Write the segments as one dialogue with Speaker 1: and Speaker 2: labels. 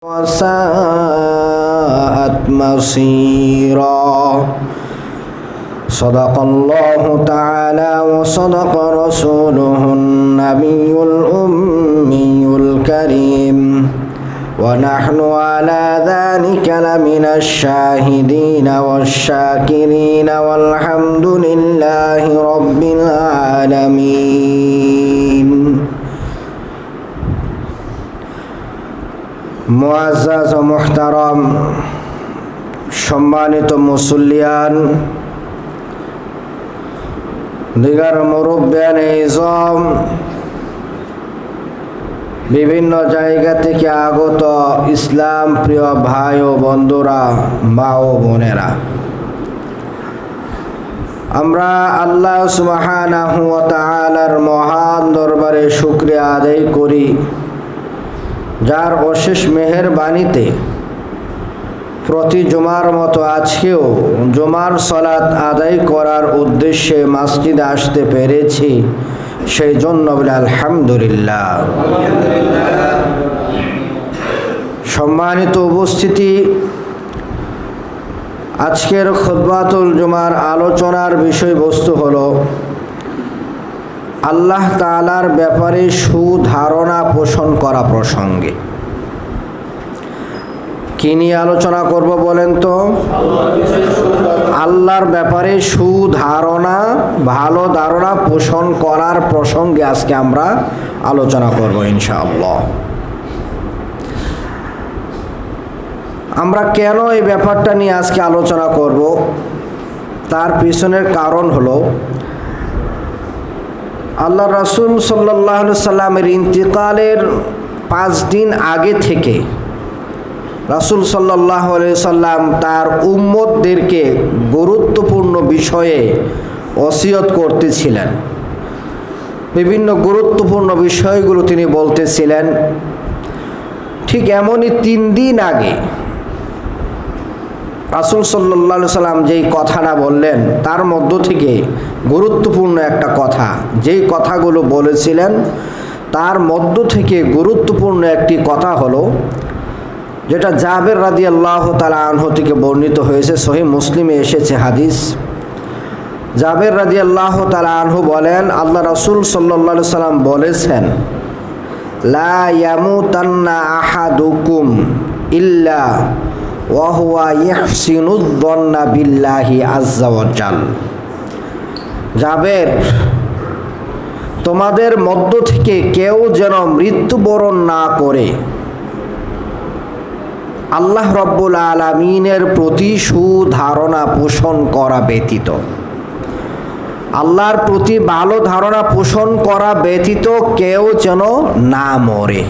Speaker 1: وساءت مصيرا. صدق الله تعالى وصدق رسوله النبي الأمي الكريم ونحن على ذلك لمن الشاهدين والشاكرين والحمد لله رب العالمين. মুআজ্জাজ ও মুহতারাম সম্মানিত মুসল্লিয়ান, দিগার মুরব্বিয়ানে ইজম, বিভিন্ন জায়গা থেকে আগত ইসলাম প্রিয় ভাই ও বন্ধুরা, মা ও বোনেরা, আমরা আল্লাহ সুবহানাহু ওয়া তাআলার মহান দরবারে শুকরিয়া আদায় করি, যার অশেষ মেহেরবানিতে প্রতি জুমার মতো আজকেও জুমার সালাত আদায় করার উদ্দেশ্যে মসজিদে আসতে পেরেছি। সেই জন্য বলে আলহামদুলিল্লাহ। সম্মানিত উপস্থিতি, আজকের খুতবাতুল জুমার আলোচনার বিষয়বস্তু হলো আল্লাহ তাআলার ব্যাপারে সুধারণা পোষণ করা প্রসঙ্গে। কি নিয়ে আলোচনা করব বলেন তো? আল্লাহর ব্যাপারে সুধারণা, ভালো ধারণা পোষণ করার প্রসঙ্গে আজকে আমরা আলোচনা করব ইনশাআল্লাহ। আমরা কেন এই ব্যাপারটা নিয়ে আজকে আলোচনা করব, তার পিছনের কারণ হলো আল্লাহ রাসূল সাল্লাল্লাহু আলাইহি সাল্লামের ইন্তিকালের 5 দিন আগে থেকে রাসূল সাল্লাল্লাহু আলাইহি সাল্লাম তার উম্মতদেরকে গুরুত্বপূর্ণ বিষয়ে ওসিয়ত করতেছিলেন। বিভিন্ন গুরুত্বপূর্ণ বিষয়গুলো তিনি বলতেছিলেন। ঠিক এমনই 3 দিন আগে রাসূল সাল্লাল্লাহু আলাইহি সাল্লাম যেই কথাটা বললেন, তার মধ্য থেকে গুরুত্বপূর্ণ একটা কথা, যেই কথাগুলো বলেছিলেন তার মধ্য থেকে গুরুত্বপূর্ণ একটি কথা হলো, যেটা জাবের রাদিয়াল্লাহু তাআলা আনহু থেকে বর্ণিত হয়েছে, সহিহ মুসলিমে এসেছে হাদিস। জাবের রাদিয়াল্লাহু তাআলা আনহু বলেন, আল্লাহ রাসূল সাল্লাল্লাহু আলাইহি সাল্লাম বলেছেন, লা ইয়ামুতান্না আহাদুকুম ইল্লা ওয়া হুয়া ইয়াহসিনুয-যন্না বিল্লাহি আযজা ওয়া জাল। জাবের, তোমাদের মধ্য থেকে কেউ যেন মৃত্যুবরণ না করে আল্লাহ রব্বুল আলামিনের প্রতি সুধারণা পোষণ করা ব্যতীত, আল্লাহর প্রতি ভালো ধারণা পোষণ করা ব্যতীত কেউ যেন না মরে।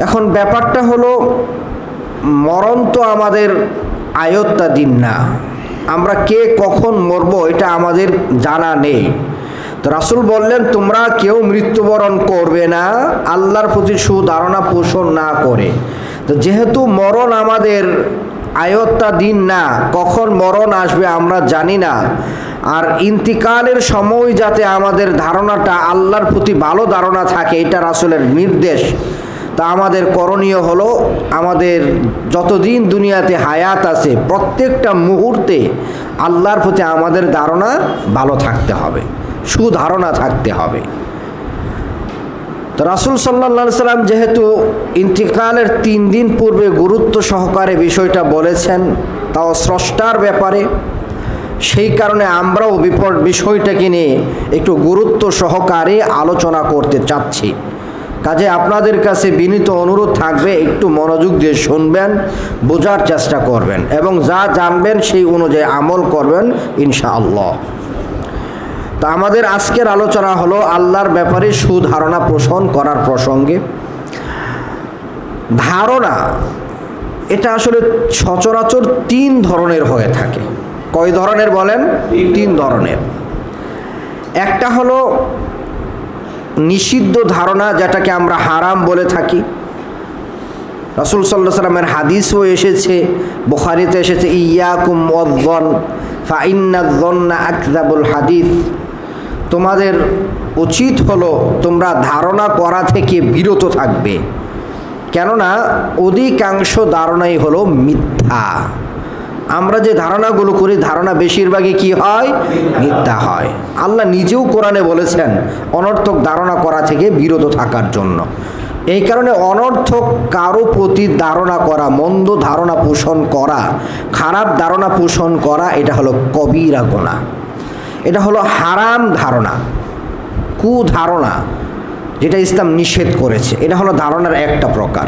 Speaker 1: এখন ব্যাপারটা হলো, মরণ তো আমাদের আয়ত্তাধীন না, আমরা কে কখন মরবো এটা আমাদের জানা নেই। তো রাসূল বললেন, তোমরা কেউ মৃত্যুবরণ করবে না আল্লাহর প্রতি সুধারণা পোষণ না করে। তো যেহেতু মরণ আমাদের আয়ত্তাধীন না, কখন মরণ আসবে আমরা জানি না, আর ইন্তিকালের সময় যাতে আমাদের ধারণাটা আল্লাহর প্রতি ভালো ধারণা থাকে, এটা রাসূলের নির্দেশ। তা আমাদের করণীয় হলো, আমাদের যতদিন দুনিয়াতে হায়াত আছে প্রত্যেকটা মুহূর্তে আল্লাহর প্রতি আমাদের ধারণা ভালো থাকতে হবে, সুধারণা থাকতে হবে। তো রাসূল সাল্লাল্লাহু আলাইহি সাল্লাম যেহেতু ইন্তিকালের 3 দিন পূর্বে গুরুত্ব সহকারে বিষয়টা বলেছেন, তাও স্রষ্টার ব্যাপারে, সেই কারণে আমরাও বিষয়টাকে নিয়ে একটু গুরুত্ব সহকারে আলোচনা করতে চাচ্ছি। কাজে আপনাদের কাছে বিনীত অনুরোধ থাকবে, একটু মনোযোগ দিয়ে শুনবেন, বোঝার চেষ্টা করবেন এবং যা জানবেন সেই অনুযায়ী আমল করবেন ইনশাআল্লাহ। তা আমাদের আজকের আলোচনা হলো আল্লাহর ব্যাপারে সুধারণা পোষণ করার প্রসঙ্গে। ধারণা এটা আসলে সচরাচর 3 ধরনের হয়ে থাকে। কয় ধরনের বলেন? 3 ধরনের। একটা হলো নিষিদ্ধ ধারণা, যেটাকে আমরা হারাম বলে থাকি। রাসূল সাল্লাল্লাহু আলাইহি ওয়াসাল্লামের হাদিসও এসেছে, বুখারীতে এসেছে, ইয়াকুম ওয়ায-যন ফা ইন্নায-যন্না আকযাবুল হাদিস। তোমাদের উচিত হলো তোমরা ধারণা করা থেকে বিরত থাকবে, কেননা অধিকাংশ ধারণাই হলো মিথ্যা। আমরা যে ধারণাগুলো করি ধারণা বেশিরভাগই কি হয়? মিথ্যা হয়। আল্লাহ নিজেও কোরআনে বলেছেন অনর্থক ধারণা করা থেকে বিরত থাকার জন্য। এই কারণে অনর্থক কারো প্রতি ধারণা করা, মন্দ ধারণা পোষণ করা, খারাপ ধারণা পোষণ করা, এটা হলো কবিরা গুনাহ, এটা হলো হারাম ধারণা, কুধারণা, যেটা ইসলাম নিষেধ করেছে। এটা হলো ধারণার একটা প্রকার।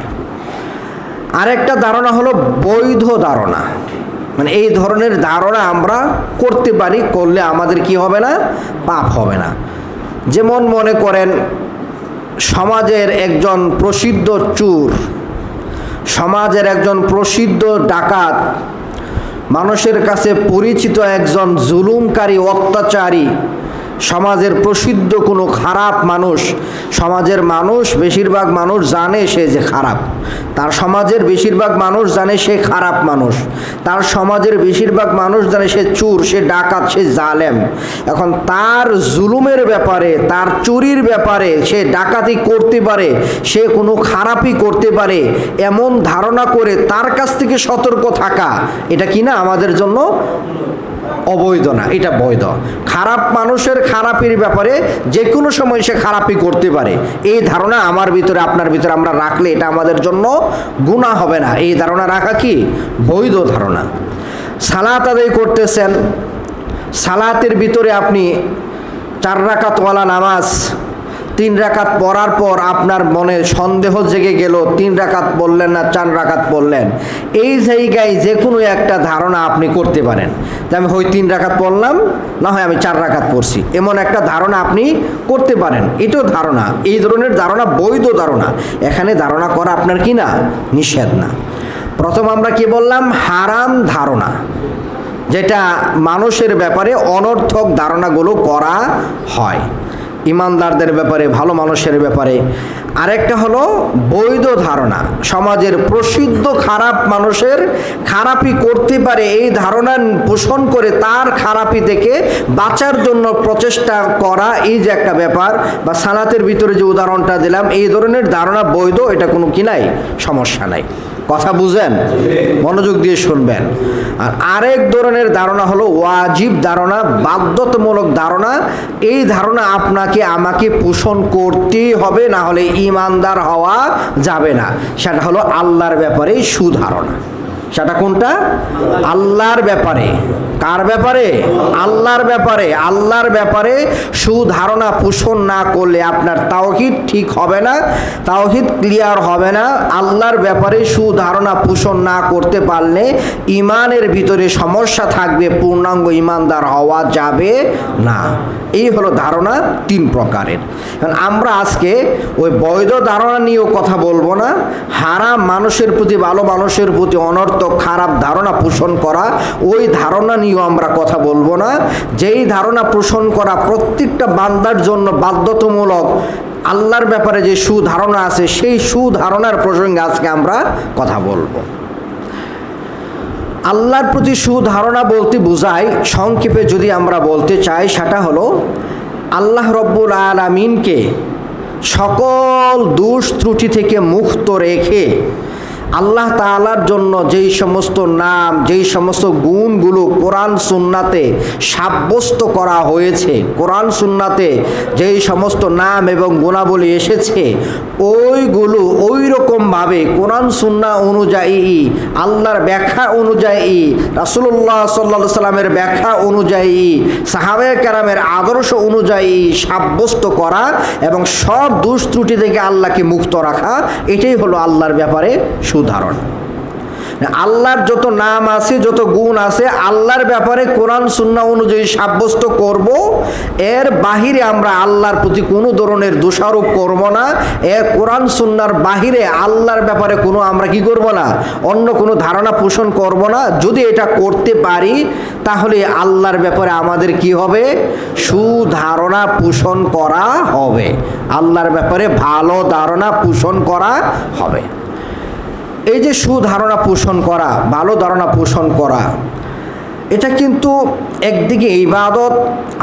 Speaker 1: আরেকটা ধারণা হলো বৈধ ধারণা, মানে এই ধরনের ধারণা আমরা করতে পারি, করলে আমাদের কি হবে না? পাপ হবে না। যেমন মনে করেন সমাজের একজন প্রসিদ্ধ চোর, সমাজের একজন প্রসিদ্ধ ডাকাত, মানুষের কাছে পরিচিত একজন জুলুমকারী, অত্যাচারী, সমাজের প্রসিদ্ধ কোনো খারাপ মানুষ, সমাজের মানুষ বেশিরভাগ মানুষ জানে সে যে খারাপ, তার সমাজের বেশিরভাগ মানুষ জানে সে খারাপ মানুষ, তার সমাজের বেশিরভাগ মানুষ জানে সে চোর, সে ডাকাত, সে জালেম। এখন তার জুলুমের ব্যাপারে, তার চুরির ব্যাপারে, সে ডাকাতি করতে পারে, সে কোনো খারাপই করতে পারে, এমন ধারণা করে তার কাছ থেকে সতর্ক থাকা, এটা কি না আমাদের জন্য অবৈধ না, এটা বৈধ। খারাপ মানুষের খারাপির ব্যাপারে যে কোনো সময় সে খারাপই করতে পারে, এই ধারণা আমার ভিতরে, আপনার ভিতরে আমরা রাখলে এটা আমাদের জন্য গুনাহ হবে না। এই ধারণা রাখা কি? বৈধ ধারণা। সালাত আদায় করতেছেন, সালাতের ভিতরে আপনি 4 রাকাতওয়ালা নামাজ 3 রাকাত পড়ার পর আপনার মনে সন্দেহ জেগে গেল, 3 রাকাত পড়লেন না 4 রাকাত পড়লেন, এই জায়গায় যে কোনো একটা ধারণা আপনি করতে পারেন যে আমি হয় 3 রাকাত পড়লাম, না হয় আমি 4 রাকাত পড়ছি, এমন একটা ধারণা আপনি করতে পারেন। এটাও ধারণা, এই ধরনের ধারণা বৈধ ধারণা। এখানে ধারণা করা আপনার কি না? নিষেধ না। প্রথম আমরা কি বললাম? হারাম ধারণা, যেটা মানুষের ব্যাপারে অনর্থক ধারণাগুলো করা হয়, ইমানদারদের ব্যাপারে, ভালো মানুষের ব্যাপারে। আরেকটা হলো বৈধ ধারণা, সমাজের প্রসিদ্ধ খারাপ মানুষের খারাপি করতে পারে এই ধারণা পোষণ করে তার খারাপি থেকে বাঁচার জন্য প্রচেষ্টা করা, এই যে একটা ব্যাপার। বা সালাতের ভিতরে যে উদাহরণটা দিলাম, এই ধরনের ধারণা বৈধ, এটা কোনো কি নাই, সমস্যা নাই। কথা বুঝেন? মনোযোগ দিয়ে শুনবেন। আর আরেক ধরনের ধারণা হলো ওয়াজিব ধারণা, বাধ্যতামূলক ধারণা। এই ধারণা আপনাকে আমাকে পোষণ করতেই হবে, না হলে ঈমানদার হওয়া যাবে না। সেটা হলো আল্লাহর ব্যাপারে সুধারণা। সেটা কোনটা? আল্লাহর ব্যাপারে। কার ব্যাপারে? আল্লাহর ব্যাপারে। আল্লাহর ব্যাপারে সুধারণা পোষণ না করলে আপনার তাওহীদ ঠিক হবে না, তাওহীদ ক্লিয়ার হবে না। আল্লাহর ব্যাপারে সুধারণা পোষণ না করতে পারলে ইমানের ভিতরে সমস্যা থাকবে, পূর্ণাঙ্গ ইমানদার হওয়া যাবে না। এই হলো ধারণা 3 প্রকারের। কারণ আমরা আজকে ওই বৈধ ধারণা নিয়েও কথা বলবো না, হারাম মানুষের প্রতি, ভালো মানুষের প্রতি অনর্থক খারাপ ধারণা পোষণ করা, ওই ধারণা নিয়েও আমরা কথা বলবো না। যেই ধারণা পোষণ করা প্রত্যেকটা বান্দার জন্য বাধ্যতামূলক, আল্লাহর ব্যাপারে যে সুধারণা আছে, সেই সুধারণার প্রসঙ্গে আজকে আমরা কথা বলবো। আল্লাহর প্রতি সুধারণা বলতে বোঝায়, সংক্ষেপে যদি আমরা বলতে চাই, সেটা হলো আল্লাহ রব্বুল আলামিনকে সকল দোষ ত্রুটি থেকে মুক্ত রেখে আল্লাহ তাআলার জন্য যেই সমস্ত নাম, যেই সমস্ত গুণগুলো কোরআন সুন্নাতে সাব্যস্ত করা হয়েছে, কোরআন সুন্নাতে যেই সমস্ত নাম এবং গুণাবলী এসেছে, ওইগুলো ওই রকমভাবে কোরআন সুন্নাহ অনুযায়ী, আল্লাহর ব্যাখ্যা অনুযায়ী, রাসূলুল্লাহ সাল্লাল্লাহু আলাইহি সাল্লামের ব্যাখ্যা অনুযায়ী, সাহাবায়ে কেরামের আদর্শ অনুযায়ী সাব্যস্ত করা এবং সব দোষ ত্রুটি থেকে আল্লাহকে মুক্ত রাখা, এটাই হলো আল্লাহর ব্যাপারে সুধারণা। আল্লাহর যত নাম আছে, যত গুণ আছে, আল্লাহর ব্যাপারে কোরআন সুন্নাহ অনুযায়ী সাব্যস্ত করব। এর বাহিরে আমরা আল্লাহর প্রতি কোনো ধরনের দোষারোপ করব না। কোরআন সুন্নাহর বাহিরে আল্লাহর ব্যাপারে কোনো আমরা কি করব না, অন্য কোনো ধারণা পোষণ করব না। যদি এটা করতে পারি তাহলে আল্লাহর ব্যাপারে আমাদের কি হবে? সুধারণা পোষণ করা হবে, আল্লাহর ব্যাপারে ভালো ধারণা পোষণ করা হবে। এই যে সুধারণা পোষণ করা, ভালো ধারণা পোষণ করা, এটা কিন্তু একদিকে ইবাদত।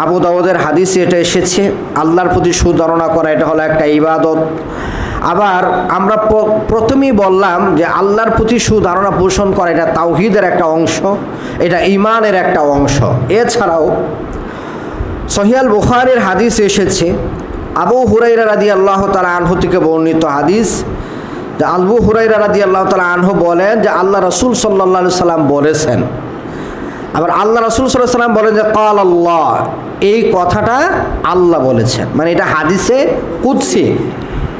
Speaker 1: আবু দাউদের হাদিসে এটা এসেছে, আল্লাহর প্রতি সুধারণা করা এটা হলো একটা ইবাদত। আবার আমরা প্রথমেই বললাম যে আল্লাহর প্রতি সুধারণা পোষণ করা এটা তাওহীদের একটা অংশ, এটা ঈমানের একটা অংশ। এছাড়াও সহিহ আল বুখারীর হাদিস এসেছে, আবু হুরায়রা রাদিয়াল্লাহু তাআলা আনহু থেকে বর্ণিত হাদিস। আবু হুরায়রা রাদিয়াল্লাহু তাআলা আনহু বলেন যে আল্লাহ রাসূল সাল্লাল্লাহু আলাইহি সাল্লাম বলেছেন। আবার আল্লাহ রাসূল সাল্লাল্লাহু আলাইহি সাল্লাম বলেন যে কাল আল্লাহ, এই কথাটা আল্লাহ বলেছেন, মানে এটা হাদিসে কুদসি।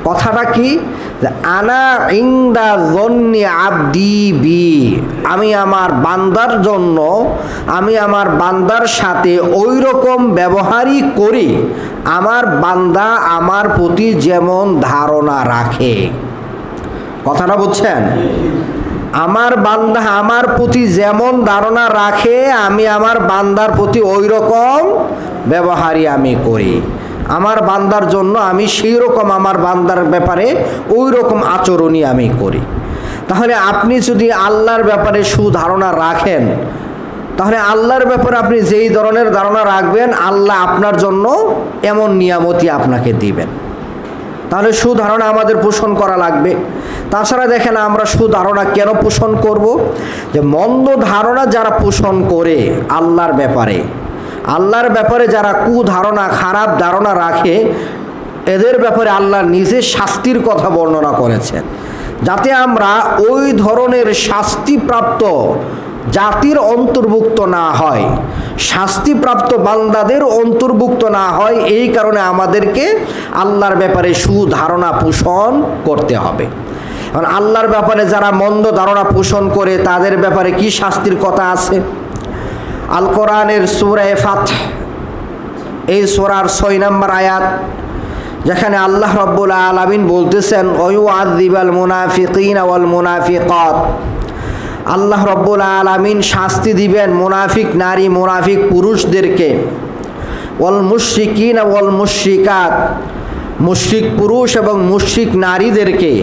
Speaker 1: কথাটা কি? আনা ইনদা যন্নি আবদি বি, আমি আমার বান্দার জন্য, আমি আমার বান্দার সাথে ওই রকম ব্যবহারই করি আমার বান্দা আমার প্রতি যেমন ধারণা রাখে। কথাটা বুঝছেন? আমার বান্দা আমার প্রতি যেমন ধারণা রাখে আমি আমার বান্দার প্রতি ওই রকম ব্যবহারই আমি করি। আমার বান্দার জন্য আমি সেই রকম আমার বান্দার ব্যাপারে ওই রকম আচরণই আমি করি। তাহলে আপনি যদি আল্লাহর ব্যাপারে সুধারণা রাখেন, তাহলে আল্লাহর ব্যাপারে আপনি যেই ধরনের ধারণা রাখবেন আল্লাহ আপনার জন্য এমন নিয়ামতই আপনাকে দিবেন। তাহলে সুধারণা আমাদের পোষণ করা লাগবে। তাছাড়া দেখেন আমরা সুধারণা কেন পোষণ করব? যে মন্দ ধারণা যারা পোষণ করে আল্লাহর ব্যাপারে যারা কুধারণা, খারাপ ধারণা রাখে, এদের ব্যাপারে আল্লাহ নিজে শাস্তির কথা বর্ণনা করেছেন, যাতে আমরা ওই ধরনের শাস্তিপ্রাপ্ত জাতির অন্তর্ভুক্ত না হয়, শাস্তিপ্রাপ্ত বান্দাদের অন্তর্ভুক্ত না হয়। এই কারণে আমাদেরকে আল্লাহর ব্যাপারে সুধারণা পোষণ করতে হবে। কারণ আল্লাহর ব্যাপারে যারা মন্দ ধারণা পোষণ করে তাদের ব্যাপারে কি শাস্তির কথা আছে? আল কোরআনের সূরা ফাতহ, এই সূরার 6 নম্বর আয়াত, যেখানে আল্লাহ রাব্বুল আলামিন বলতেছেন ওয়ায়ুআযিবাল মুনাফিকিনা ওয়াল মুনাফিকাত, আল্লাহ রাব্বুল আলামিন শাস্তি দিবেন মুনাফিক নারী মুনাফিক পুরুষদেরকে, ওয়াল মুশরিকিনা ওয়াল মুশরিকাত, মুশরিক পুরুষ এবং মুশরিক নারীদেরকে।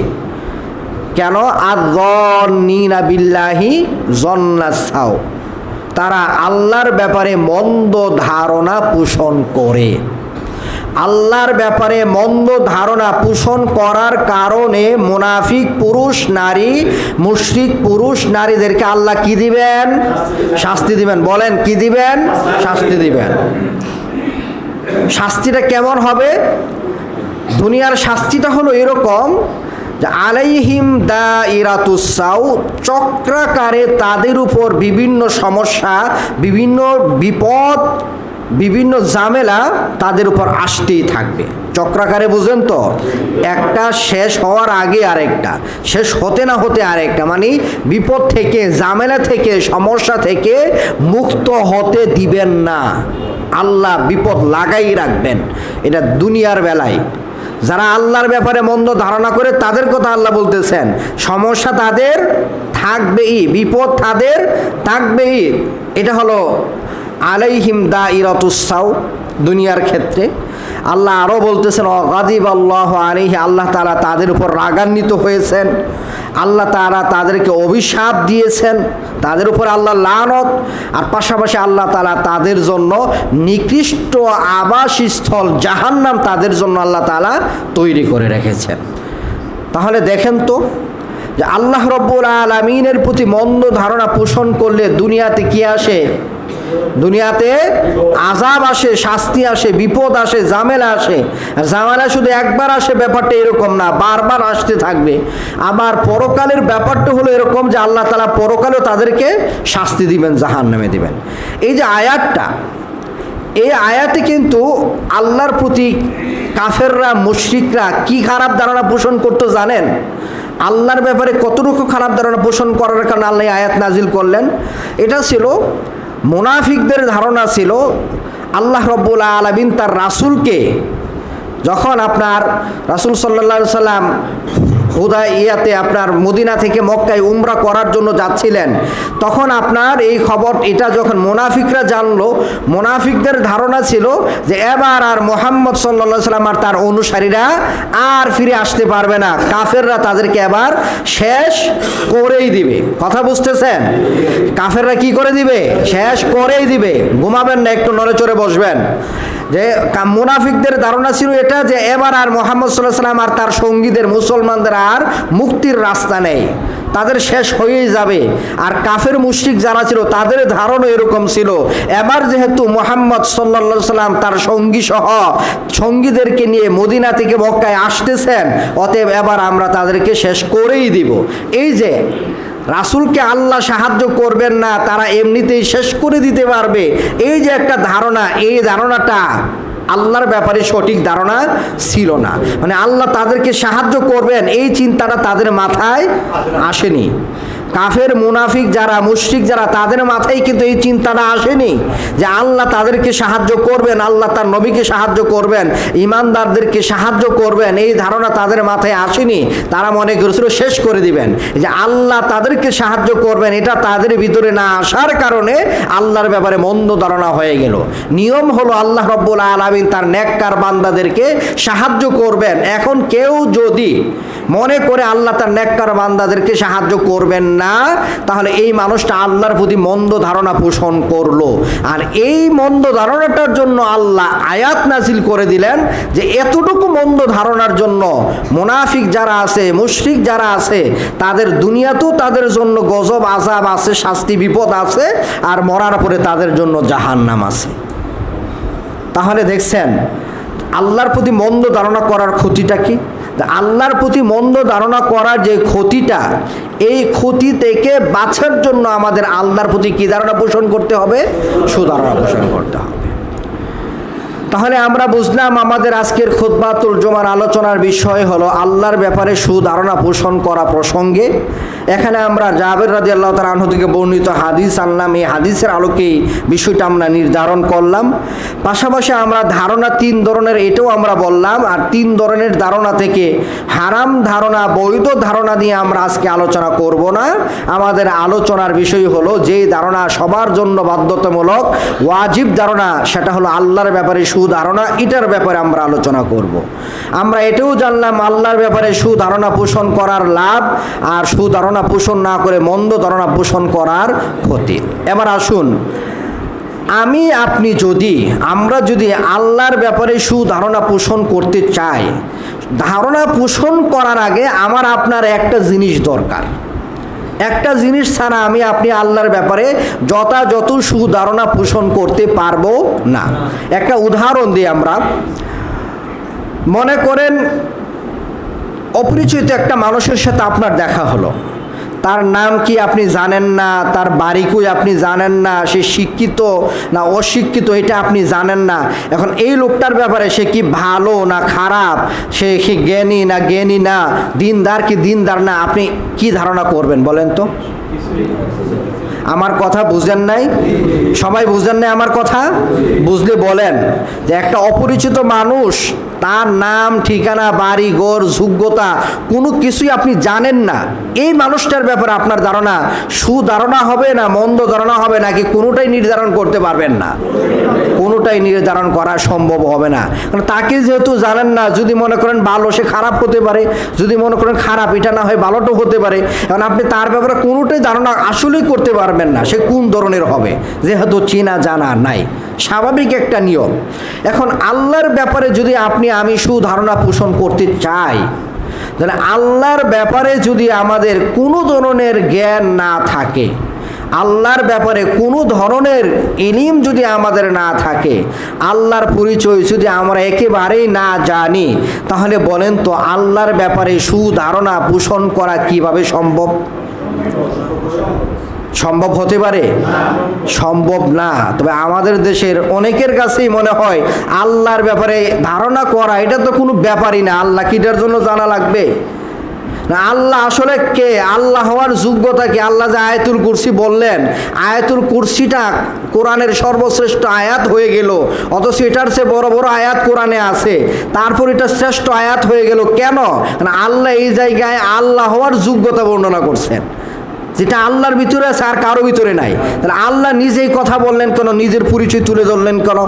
Speaker 1: কেন? আয-যান্নিনা বিল্লাহি যান্নাস সাও, তারা আল্লাহর ব্যাপারে মন্দ ধারণা পোষণ করে। আল্লাহর ব্যাপারে মন্দ ধারণা পোষণ করার কারণে মুনাফিক পুরুষ নারী, মুশরিক পুরুষ নারীদেরকে আল্লাহ কি দিবেন? শাস্তি দিবেন। বলেন কি দিবেন? শাস্তি দিবেন। শাস্তিটা কেমন হবে? দুনিয়ার শাস্তিটা হলো এরকম যে আলাইহিম দাইরাতুস সাউ, চক্রাকারে তাদের উপর বিভিন্ন সমস্যা, বিভিন্ন বিপদ, বিভিন্ন ঝামেলা তাদের উপর আসতেই থাকবে। চক্রাকারে বুঝেন তো? একটা শেষ হওয়ার আগে আরেকটা, শেষ হতে না হতে আরেকটা, মানে বিপদ থেকে, ঝামেলা থেকে, সমস্যা থেকে মুক্ত হতে দিবেন না। আল্লাহ বিপদ লাগাই রাখবেন। এটা দুনিয়ার বেলায় যারা আল্লাহর ব্যাপারে মন্দ ধারণা করে তাদের কথা আল্লাহ বলতেছেন, সমস্যা তাদের থাকবেই, বিপদ তাদের থাকবেই। এটা হলো আলাইহিম দাইরাতুস সাউ দুনিয়ার ক্ষেত্রে। আল্লাহ আরও বলতেছেন গাদিবাল্লাহু আলাইহি, আল্লাহ তাআলা তাদের উপর রাগান্বিত হয়েছেন, আল্লাহ তাআলা তাদেরকে অভিশাপ দিয়েছেন, তাদের উপর আল্লাহ লানত। আর পাশাপাশি আল্লাহ তাআলা তাদের জন্য নিকৃষ্ট আবাসস্থল জাহান্নাম তাদের জন্য আল্লাহ তাআলা তৈরি করে রেখেছেন। তাহলে দেখেন তো যে আল্লাহ রাব্বুল আলামিনের প্রতি মন্দ ধারণা পোষণ করলে দুনিয়াতে কি আসে? দুনিয়াতে আযাব আসে, শাস্তি আসে, বিপদ আসে, ঝামেলা আসে। ঝামেলা শুধু একবার আসে ব্যাপারটা এরকম না, বারবার আসতে থাকবে। আবার পরকালের ব্যাপারটা হলো এরকম যে আল্লাহ তাআলা পরকালেও তাদেরকে শাস্তি দিবেন, জাহান্নামে দিবেন। এই যে আয়াতটা, এই আয়াতে কিন্তু আল্লাহর প্রতি কাফেররা, মুশরিকরা কি খারাপ ধারণা পোষণ করতো জানেন? আল্লাহর ব্যাপারে কতটুকু খারাপ ধারণা পোষণ করার কারণে আল্লাহ আয়াত নাজিল করলেন। এটা ছিল মুনাফিকদের ধারণা ছিল আল্লাহ রাব্বুল আলামিন তার রাসূলকে, যখন আপনার রাসূল সাল্লাল্লাহু আলাইহি সাল্লাম হুদাইয়াতে আপনার মদিনা থেকে মক্কায় উমরা করার জন্য যাচ্ছিলেন, তখন আপনার এই খবর এটা যখন মুনাফিকরা জানলো, মুনাফিকদের ধারণা ছিল যে এবার আর মুহাম্মদ সাল্লাল্লাহু আলাইহি সাল্লাম আর তার অনুসারীরা আর ফিরে আসতে পারবে না, কাফেররা তাদেরকে এবার শেষ করেই দিবে। কথা বুঝতেছেন? কাফেররা কি করে দিবে? শেষ করেই দিবে। ঘুমাবেন না, একটু নড়ে চড়ে বসবেন। যে মুনাফিকদের ধারণা ছিল এটা যে এবার আর মুহাম্মদ সাল্লাল্লাহু আলাইহি ওয়াসাল্লাম আর তার সঙ্গীদের মুসলমানদের আর মুক্তির রাস্তা নেই, তাদের শেষ হয়েই যাবে। আর কাফের মুশরিক যারা ছিল তাদের ধারণা এরকম ছিল, এবার যেহেতু মুহাম্মদ সাল্লাল্লাহু আলাইহি ওয়াসাল্লাম তার সঙ্গী সহ সঙ্গীদেরকে নিয়ে মদিনা থেকে মক্কায় আসতেছেন, অতএব এবার আমরা তাদেরকে শেষ করেই দিব। এই যে রাসূলকে আল্লাহ সাহায্য করবেন না, তারা এমনিতেই শেষ করে দিতে পারবে, এই যে একটা ধারণা, এই ধারণাটা আল্লাহর ব্যাপারে সঠিক ধারণা ছিল না। মানে আল্লাহ তাদেরকে সাহায্য করবেন এই চিন্তাটা তাদের মাথায় আসেনি। কাফের মুনাফিক যারা মুশরিক যারা তাদের মাথায় কিন্তু এই চিন্তাটা আসেনি যে আল্লাহ তাদেরকে সাহায্য করবেন, আল্লাহ তার নবীকে সাহায্য করবেন, ইমানদারদেরকে সাহায্য করবেন, এই ধারণা তাদের মাথায় আসেনি। তারা মনে করেছিল শেষ করে দিবেন, যে আল্লাহ তাদেরকে সাহায্য করবেন এটা তাদের ভিতরে না আসার কারণে আল্লাহর ব্যাপারে মন্দ ধারণা হয়ে গেল। নিয়ম হলো আল্লাহ রাব্বুল আলামিন তার নেককার বান্দাদেরকে সাহায্য করবেন। এখন কেউ যদি মনে করে আল্লাহ তার নেককার বান্দাদেরকে সাহায্য করবেন না, তাহলে এই মানুষটা আল্লাহর প্রতি মন্দ ধারণা পোষণ করলো। আর এই মন্দ ধারণাটার জন্য আল্লাহ আয়াত নাজিল করে দিলেন যে এতটুকু মন্দ ধারণার জন্য মুনাফিক যারা আছে, মুশরিক যারা আছে, তাদের দুনিয়াতেও তাদের জন্য গজব আযাব আছে, শাস্তি বিপদ আছে, আর মরার পরে তাদের জন্য জাহান্নাম আছে। তাহলে দেখছেন আল্লাহর প্রতি মন্দ ধারণা করার ক্ষতিটা কি? আল্লাহর প্রতি মন্দ ধারণা করার যে ক্ষতিটা, এই ক্ষতি থেকে বাঁচার জন্য আমাদের আল্লাহর প্রতি কি ধারণা পোষণ করতে হবে? সুধারণা পোষণ করতে হবে। তাহলে আমরা বুঝলাম আমাদের আজকের খুতবাতুল জুমার আলোচনার বিষয় হলো আল্লাহর ব্যাপারে সুধারণা পোষণ করা প্রসঙ্গে। এখানে আমরা জাবের রাদিয়াল্লাহু তাআলা আনহু থেকে বর্ণিত হাদিস আনলাম, এই হাদিসের আলোকেই বিষয়টা আমরা নির্ধারণ করলাম। পাশাপাশি আমরা ধারণা তিন ধরনের এটাও আমরা বললাম, আর তিন ধরনের ধারণা থেকে হারাম ধারণা, বৈধ ধারণা নিয়ে আমরা আজকে আলোচনা করব না। আমাদের আলোচনার বিষয় হলো যেই ধারণা সবার জন্য বাধ্যতামূলক ওয়াজিব ধারণা, সেটা হলো আল্লাহর ব্যাপারে সুধারণা, এটার ব্যাপারে আমরা আলোচনা করব। আমরা এটাও জানলাম আল্লাহর ব্যাপারে সুধারণা পোষণ করার লাভ, আর সুধারণা পোষণ না করে মন্দ ধারণা পোষণ করার ক্ষতি। এবার আসুন, আমরা যদি আল্লাহর ব্যাপারে সুধারণা পোষণ করতে চাই, ধারণা পোষণ করার আগে আমার আপনার একটা জিনিস দরকার। একটা জিনিস ছাড়া আপনি আল্লাহর ব্যাপারে যথাযথ সুধারণা পোষণ করতে পারবো না। একটা উদাহরণ দিই আমরা। মনে করেন অপরিচিত একটা মানুষের সাথে আপনার দেখা হলো, তার নাম কি আপনি জানেন না, তার বাড়ি কই আপনি জানেন না, সে শিক্ষিত না অশিক্ষিত এটা আপনি জানেন না। এখন এই লোকটার ব্যাপারে সে কি ভালো না খারাপ, সে কি জ্ঞানী না জ্ঞানী না, দিনদার কি দিনদার না, আপনি কি ধারণা করবেন বলেন তো? আমার কথা বুঝেন নাই? সবাই বুঝেন নাই আমার কথা? বুঝলে বলেন যে একটা অপরিচিত মানুষ, তার নাম ঠিকানা বাড়ি ঘর যোগ্যতা কোনো কিছুই আপনি জানেন না, এই মানুষটার ব্যাপারে আপনার ধারণা সুধারণা হবে না মন্দ ধারণা হবে, নাকি কোনোটাই নির্ধারণ করতে পারবেন না? কোনোটাই নির্ধারণ করা সম্ভব হবে না। কারণ তাকে যেহেতু জানেন না, যদি মনে করেন ভালো সে খারাপ হতে পারে, যদি মনে করেন খারাপ এটা না হয় ভালোটাও হতে পারে। কারণ আপনি তার ব্যাপারে কোনোটাই ধারণা আসলেই করতে পারবেন না, সে কোন ধরনের হবে যেহেতু চেনা জানা নাই, স্বাভাবিক একটা নিয়ম। এখন আল্লাহর ব্যাপারে যদি আমি সুধারণা পোষণ করতে চাই, তাহলে আল্লাহর ব্যাপারে যদি আমাদের কোনো ধরনের জ্ঞান না থাকে, আল্লাহর ব্যাপারে কোনো ধরনের ইলম যদি আমাদের না থাকে, আল্লাহর পরিচয় যদি আমরা একেবারেই না জানি, তাহলে বলেন তো আল্লাহর ব্যাপারে সুধারণা পোষণ করা কিভাবে সম্ভব? সম্ভব হতে পারে? সম্ভব না। তবে আমাদের দেশের অনেকের কাছেই মনে হয় আল্লাহর ব্যাপারে ধারণা করা এটা তো কোনো ব্যাপারই না, আল্লাহ কিটার জন্য জানা লাগবে না। আল্লাহ আসলে কে, আল্লাহ হওয়ার যোগ্যতা কি? আল্লাহ যে আয়াতুল কুরসি বললেন, আয়াতুল কুরসিটা কোরআনের সর্বশ্রেষ্ঠ আয়াত হয়ে গেল, অথচ এটার চেয়ে বড় বড় আয়াত কোরআনে আছে, তারপর এটা শ্রেষ্ঠ আয়াত হয়ে গেল কেন? আল্লাহ এই জায়গায় আল্লাহ হওয়ার যোগ্যতা বর্ণনা করছেন। যেটা আল্লাহর ভিতরে আছে আর কারো ভিতরে নাই। তাহলে আল্লাহ নিজেই কথা বললেন কেন, নিজের পরিচয় তুলে ধরলেন কেন?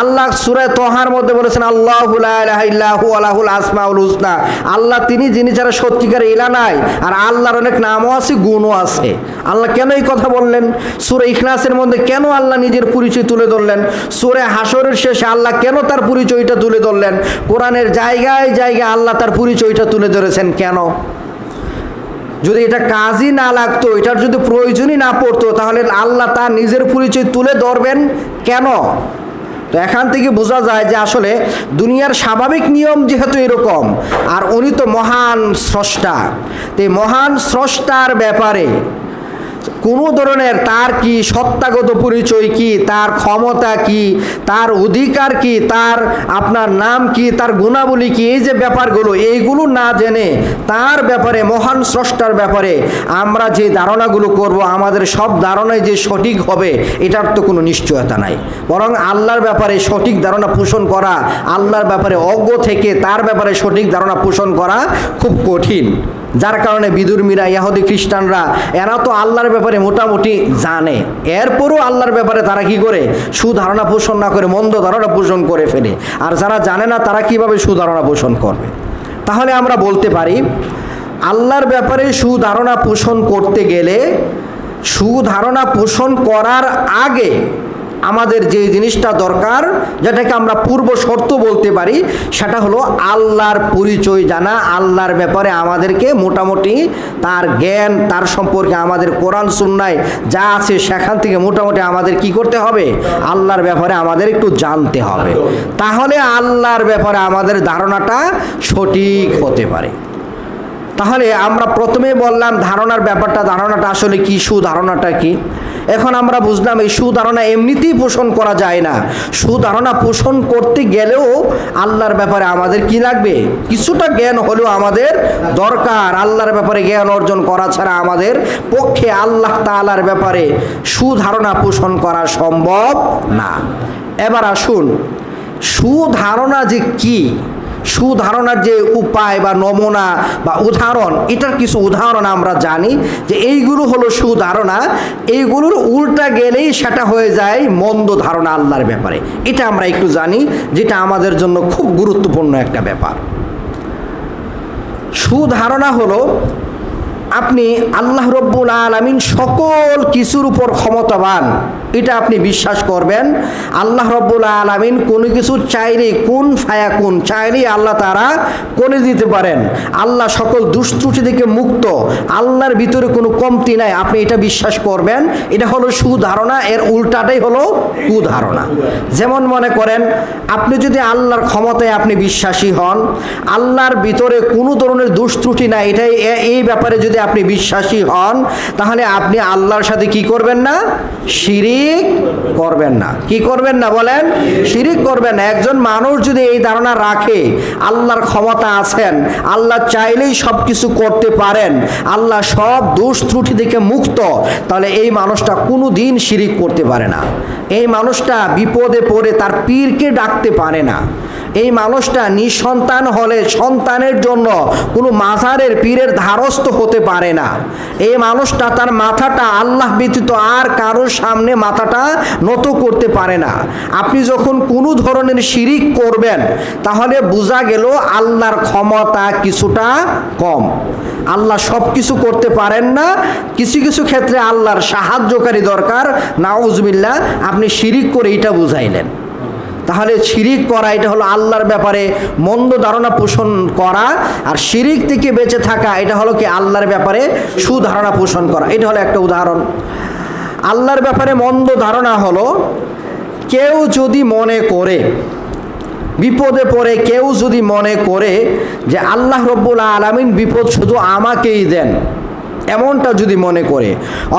Speaker 1: আল্লাহ সূরা তহার মধ্যে বলেছেন আল্লাহু লা ইলাহা ইল্লা হুয়া লাহুল আসমাউল হুসনা। আল্লাহ তিনি যিনি যারা সত্যিকার ইলা নাই, আর আল্লাহর অনেক নামও আছে, গুণও আছে। আল্লাহ কেন এই কথা বললেন? সূরা ইখলাসের মধ্যে কেন আল্লাহ নিজের পরিচয় তুলে ধরলেন? সূরা হাসরের শেষে আল্লাহ কেন তার পরিচয়টা তুলে ধরলেন? কোরআনের জায়গায় জায়গায় আল্লাহ তার পরিচয়টা তুলে ধরেছেন কেন? যদি এটা কাজই না লাগতো, এটার যদি প্রয়োজনই না পড়তো, তাহলে আল্লাহ তার নিজের পরিচয় তুলে ধরবেন কেন? তো এখান থেকে বোঝা যায় যে আসলে দুনিয়ার স্বাভাবিক নিয়ম যেহেতু এরকম, আর উনি তো মহান স্রষ্টা, তো এই মহান স্রষ্টার ব্যাপারে কোনো ধরনের তার কি সত্তাগত পরিচয় কি, তার ক্ষমতা কি, তার অধিকার কি, তার আপনার নাম কি, তার গুণাবলী কি, এই যে ব্যাপারগুলো, এইগুলো না জেনে তার ব্যাপারে, মহান স্রষ্টার ব্যাপারে আমরা যে ধারণাগুলো করব, আমাদের সব ধারণাই যে সঠিক হবে এটার তো কোনো নিশ্চয়তা নাই। বরং আল্লাহর ব্যাপারে সঠিক ধারণা পোষণ করা, আল্লাহর ব্যাপারে অজ্ঞ থেকে তার ব্যাপারে সঠিক ধারণা পোষণ করা খুব কঠিন। যার কারণে বিধর্মীরা, ইহুদি খ্রিস্টানরা এরা তো আল্লাহর ব্যাপারে মোটামুটি জানে, এরপরও আল্লাহর ব্যাপারে তারা কি করে? সুধারণা পোষণ না করে মন্দ ধারণা পোষণ করে ফেলে। আর যারা জানে না তারা কিভাবে সুধারণা পোষণ করবে? তাহলে আমরা বলতে পারি আল্লাহর ব্যাপারে সুধারণা পোষণ করতে গেলে, সুধারণা পোষণ করার আগে আমাদের যে জিনিসটা দরকার, যেটাকে আমরা পূর্ব শর্ত বলতে পারি, সেটা হলো আল্লাহর পরিচয় জানা। আল্লাহর ব্যাপারে আমাদেরকে মোটামুটি তার জ্ঞান, তার সম্পর্কে আমাদের কোরআন সুন্নায় যা আছে সেখান থেকে মোটামুটি আমাদের কি করতে হবে? আল্লাহর ব্যাপারে আমাদের একটু জানতে হবে। তাহলে আল্লাহর ব্যাপারে আমাদের ধারণাটা সঠিক হতে পারে। তাহলে আমরা প্রথমে বললাম ধারণার ব্যাপারটা, ধারণাটা আসলে কি, সুধারণাটা কি। এখন আমরা বুঝলাম এই সুধারণা এমনিতেই পোষণ করা যায় না। সুধারণা পোষণ করতে গেলেও আল্লাহর ব্যাপারে আমাদের কি লাগবে? কিছুটা জ্ঞান হলেও আমাদের দরকার। আল্লাহর ব্যাপারে জ্ঞান অর্জন করা ছাড়া আমাদের পক্ষে আল্লাহ তাআলার ব্যাপারে সুধারণা পোষণ করা সম্ভব না। এবার আসুন, সুধারণা যে কি, সুধারণার যে উপায় বা নমুনা বা উদাহরণ, এটার কিছু উদাহরণ আমরা জানি যে এইগুলো হলো সুধারণা। এইগুলোর উল্টা গেলেই সেটা হয়ে যায় মন্দ ধারণা আল্লাহর ব্যাপারে। এটা আমরা একটু জানি, যেটা আমাদের জন্য খুব গুরুত্বপূর্ণ একটা ব্যাপার। সুধারণা হলো আপনি আল্লাহ রব্বুল আলামিন সকল কিছুর উপর ক্ষমতাবান, এটা আপনি বিশ্বাস করবেন। আল্লাহ রব্বুল আলামিন কোনো কিছু চাইলে কুন ফায়াকুন, চাইলেই আল্লাহ তারা করে দিতে পারেন। আল্লাহ সকল দুষ্ত্রুটি থেকে মুক্ত, আল্লাহর ভিতরে কোনো কমতি নাই, আপনি এটা বিশ্বাস করবেন। এটা হলো সুধারণা। এর উল্টাটাই হলো কুধারণা। যেমন মনে করেন, আপনি যদি আল্লাহর ক্ষমতায় আপনি বিশ্বাসী হন, আল্লাহর ভিতরে কোনো ধরনের দুষ্ত্রুটি নাই, এটাই এই ব্যাপারে যদি আপনি বিশ্বাসী হন, তাহলে আপনি আল্লাহর সাথে কি করবেন না? শিরিক করবেন না। কি করবেন না বলেন? শিরিক করবেন না। একজন মানুষ যদি এই ধারণা রাখে আল্লাহর ক্ষমতা আছেন, আল্লাহ চাইলেই সব কিছু করতে পারেন, আল্লাহ সব দোষ ত্রুটি থেকে মুক্ত, তাহলে এই মানুষটা কোনো দিন শিরিক করতে পারে না। এই মানুষটা বিপদে পড়ে তার পীরকে ডাকতে পারে না। এই মানুষটা নিঃসন্তান হলে সন্তানের জন্য কোনো মাজারের পীরের ধারস্থ হতে পারে না। এই মানুষটা তার মাথাটা আল্লাহ ব্যতীত আর কারোর সামনে মাথাটা নত করতে পারে না। আপনি যখন কোনো ধরনের শিরিক করবেন, তাহলে বোঝা গেল আল্লাহর ক্ষমতা কিছুটা কম। আল্লাহ সব কিছু করতে পারেন না, কিছু কিছু ক্ষেত্রে আল্লাহর সাহায্যকারী দরকার। নাউজুবিল্লাহ, আপনি শিরিক করে এটা বুঝাইলেন। তাহলে শিরিক করা এটা হলো আল্লাহর ব্যাপারে মন্দ ধারণা পোষণ করা, আর শিরিক থেকে বেঁচে থাকা এটা হলো কি আল্লাহর ব্যাপারে সুধারণা পোষণ করা। এটা হলো একটা উদাহরণ। আল্লাহর ব্যাপারে মন্দ ধারণা হলো, কেউ যদি মনে করে বিপদে পড়ে, কেউ যদি মনে করে যে আল্লাহ রব্বুল আলামিন বিপদ শুধু আমাকেই দেন, এমনটা যদি মনে করে,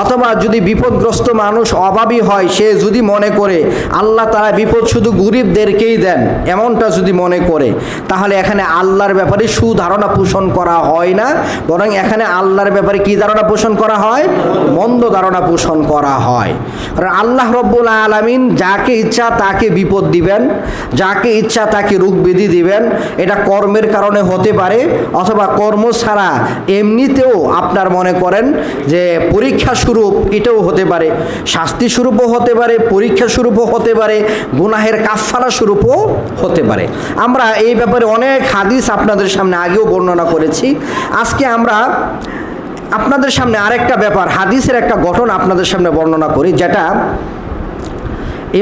Speaker 1: অথবা যদি বিপদগ্রস্ত মানুষ অভাবী হয়, সে যদি মনে করে আল্লাহ তাআলা বিপদ শুধু গরিবদেরকেই দেন, এমনটা যদি মনে করে, তাহলে এখানে আল্লাহর ব্যাপারে সুধারণা পোষণ করা হয় না, বরং এখানে আল্লাহর ব্যাপারে কি ধারণা পোষণ করা হয়? মন্দ ধারণা পোষণ করা হয়। কারণ আল্লাহ রব্বুল আলামিন যাকে ইচ্ছা তাকে বিপদ দিবেন, যাকে ইচ্ছা তাকে রোগ ব্যাধি দিবেন। এটা কর্মের কারণে হতে পারে, অথবা কর্ম ছাড়া এমনিতেও আপনার মনে করেন যে পরীক্ষা স্বরূপ এটাও হতে পারে, শাস্তি স্বরূপও হতে পারে, পরীক্ষা স্বরূপও হতে পারে, গুনাহের কাফফারা স্বরূপও হতে পারে। আমরা এই ব্যাপারে অনেক হাদিস আপনাদের সামনে আগেও বর্ণনা করেছি। আজকে আমরা আপনাদের সামনে আরেকটা ব্যাপার, হাদিসের একটা ঘটনা আপনাদের সামনে বর্ণনা করি, যেটা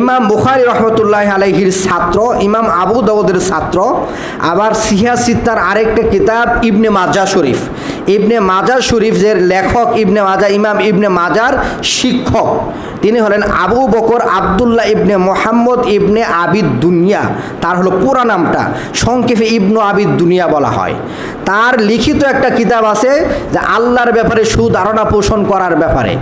Speaker 1: ইমাম বুখারী রহমতুল্লাহ আলাইহির ছাত্র, ইমাম আবু দাউদের ছাত্র, আবার সিহা সিত্তার আরেকটা কিতাব ইবনে মাজাহ শরীফ, ইবনে মাজাহ শরীফের লেখক ইবনে মাজাহ, ইমাম ইবনে মাজার শিক্ষক তিনি হলেন আবু বকর আবদুল্লাহ ইবনে মোহাম্মদ ইবনে আবিদ দুনিয়া, তার হলো পুরা নামটা, সংক্ষেপে ইবনু আবিদ দুনিয়া বলা হয়। তার লিখিত একটা কিতাব আছে যে আল্লাহর ব্যাপারে সুধারণা পোষণ করার ব্যাপারে,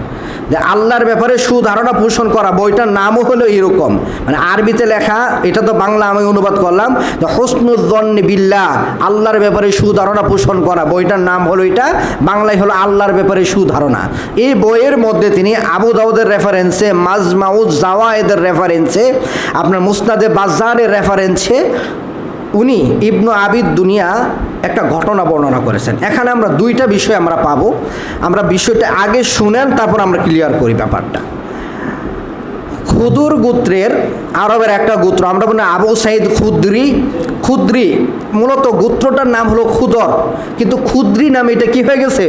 Speaker 1: যে আল্লাহর ব্যাপারে সুধারণা পোষণ করা, বইটার নামও হলো এরকম, মানে আরবিতে লেখা, এটা তো বাংলা আমি অনুবাদ করলাম, যে হুসনুজ্জন্নি বিল্লাহ, আল্লাহর ব্যাপারে সুধারণা পোষণ করা, বইটার নাম হলো এটা, বাংলায় হলো আল্লাহর ব্যাপারে সুধারণা। এই বইয়ের মধ্যে তিনি আবু দাউদের রেফারেন্সে, মাজমাউজ জাওয়ায়েদের রেফারেন্সে, আপনার মুসনাদে বাজ্জারের রেফারেন্সে উনি ইবনু আবিদ দুনিয়া একটা ঘটনা বর্ণনা করেছেন। এখানে আমরা দুইটা বিষয় আমরা পাবো, আমরা বিষয়টা আগে শুনেন, তারপর আমরা ক্লিয়ার করি ব্যাপারটা। খুদুর গোত্রের, আরবের একটা গোত্র, আমরা বলি আবু সাইদ খুদ্রি, খুদ্রি মূলত গোত্রটার নাম হলো খুদর, কিন্তু খুদ্রি নামে এটা কি হয়ে গেছে,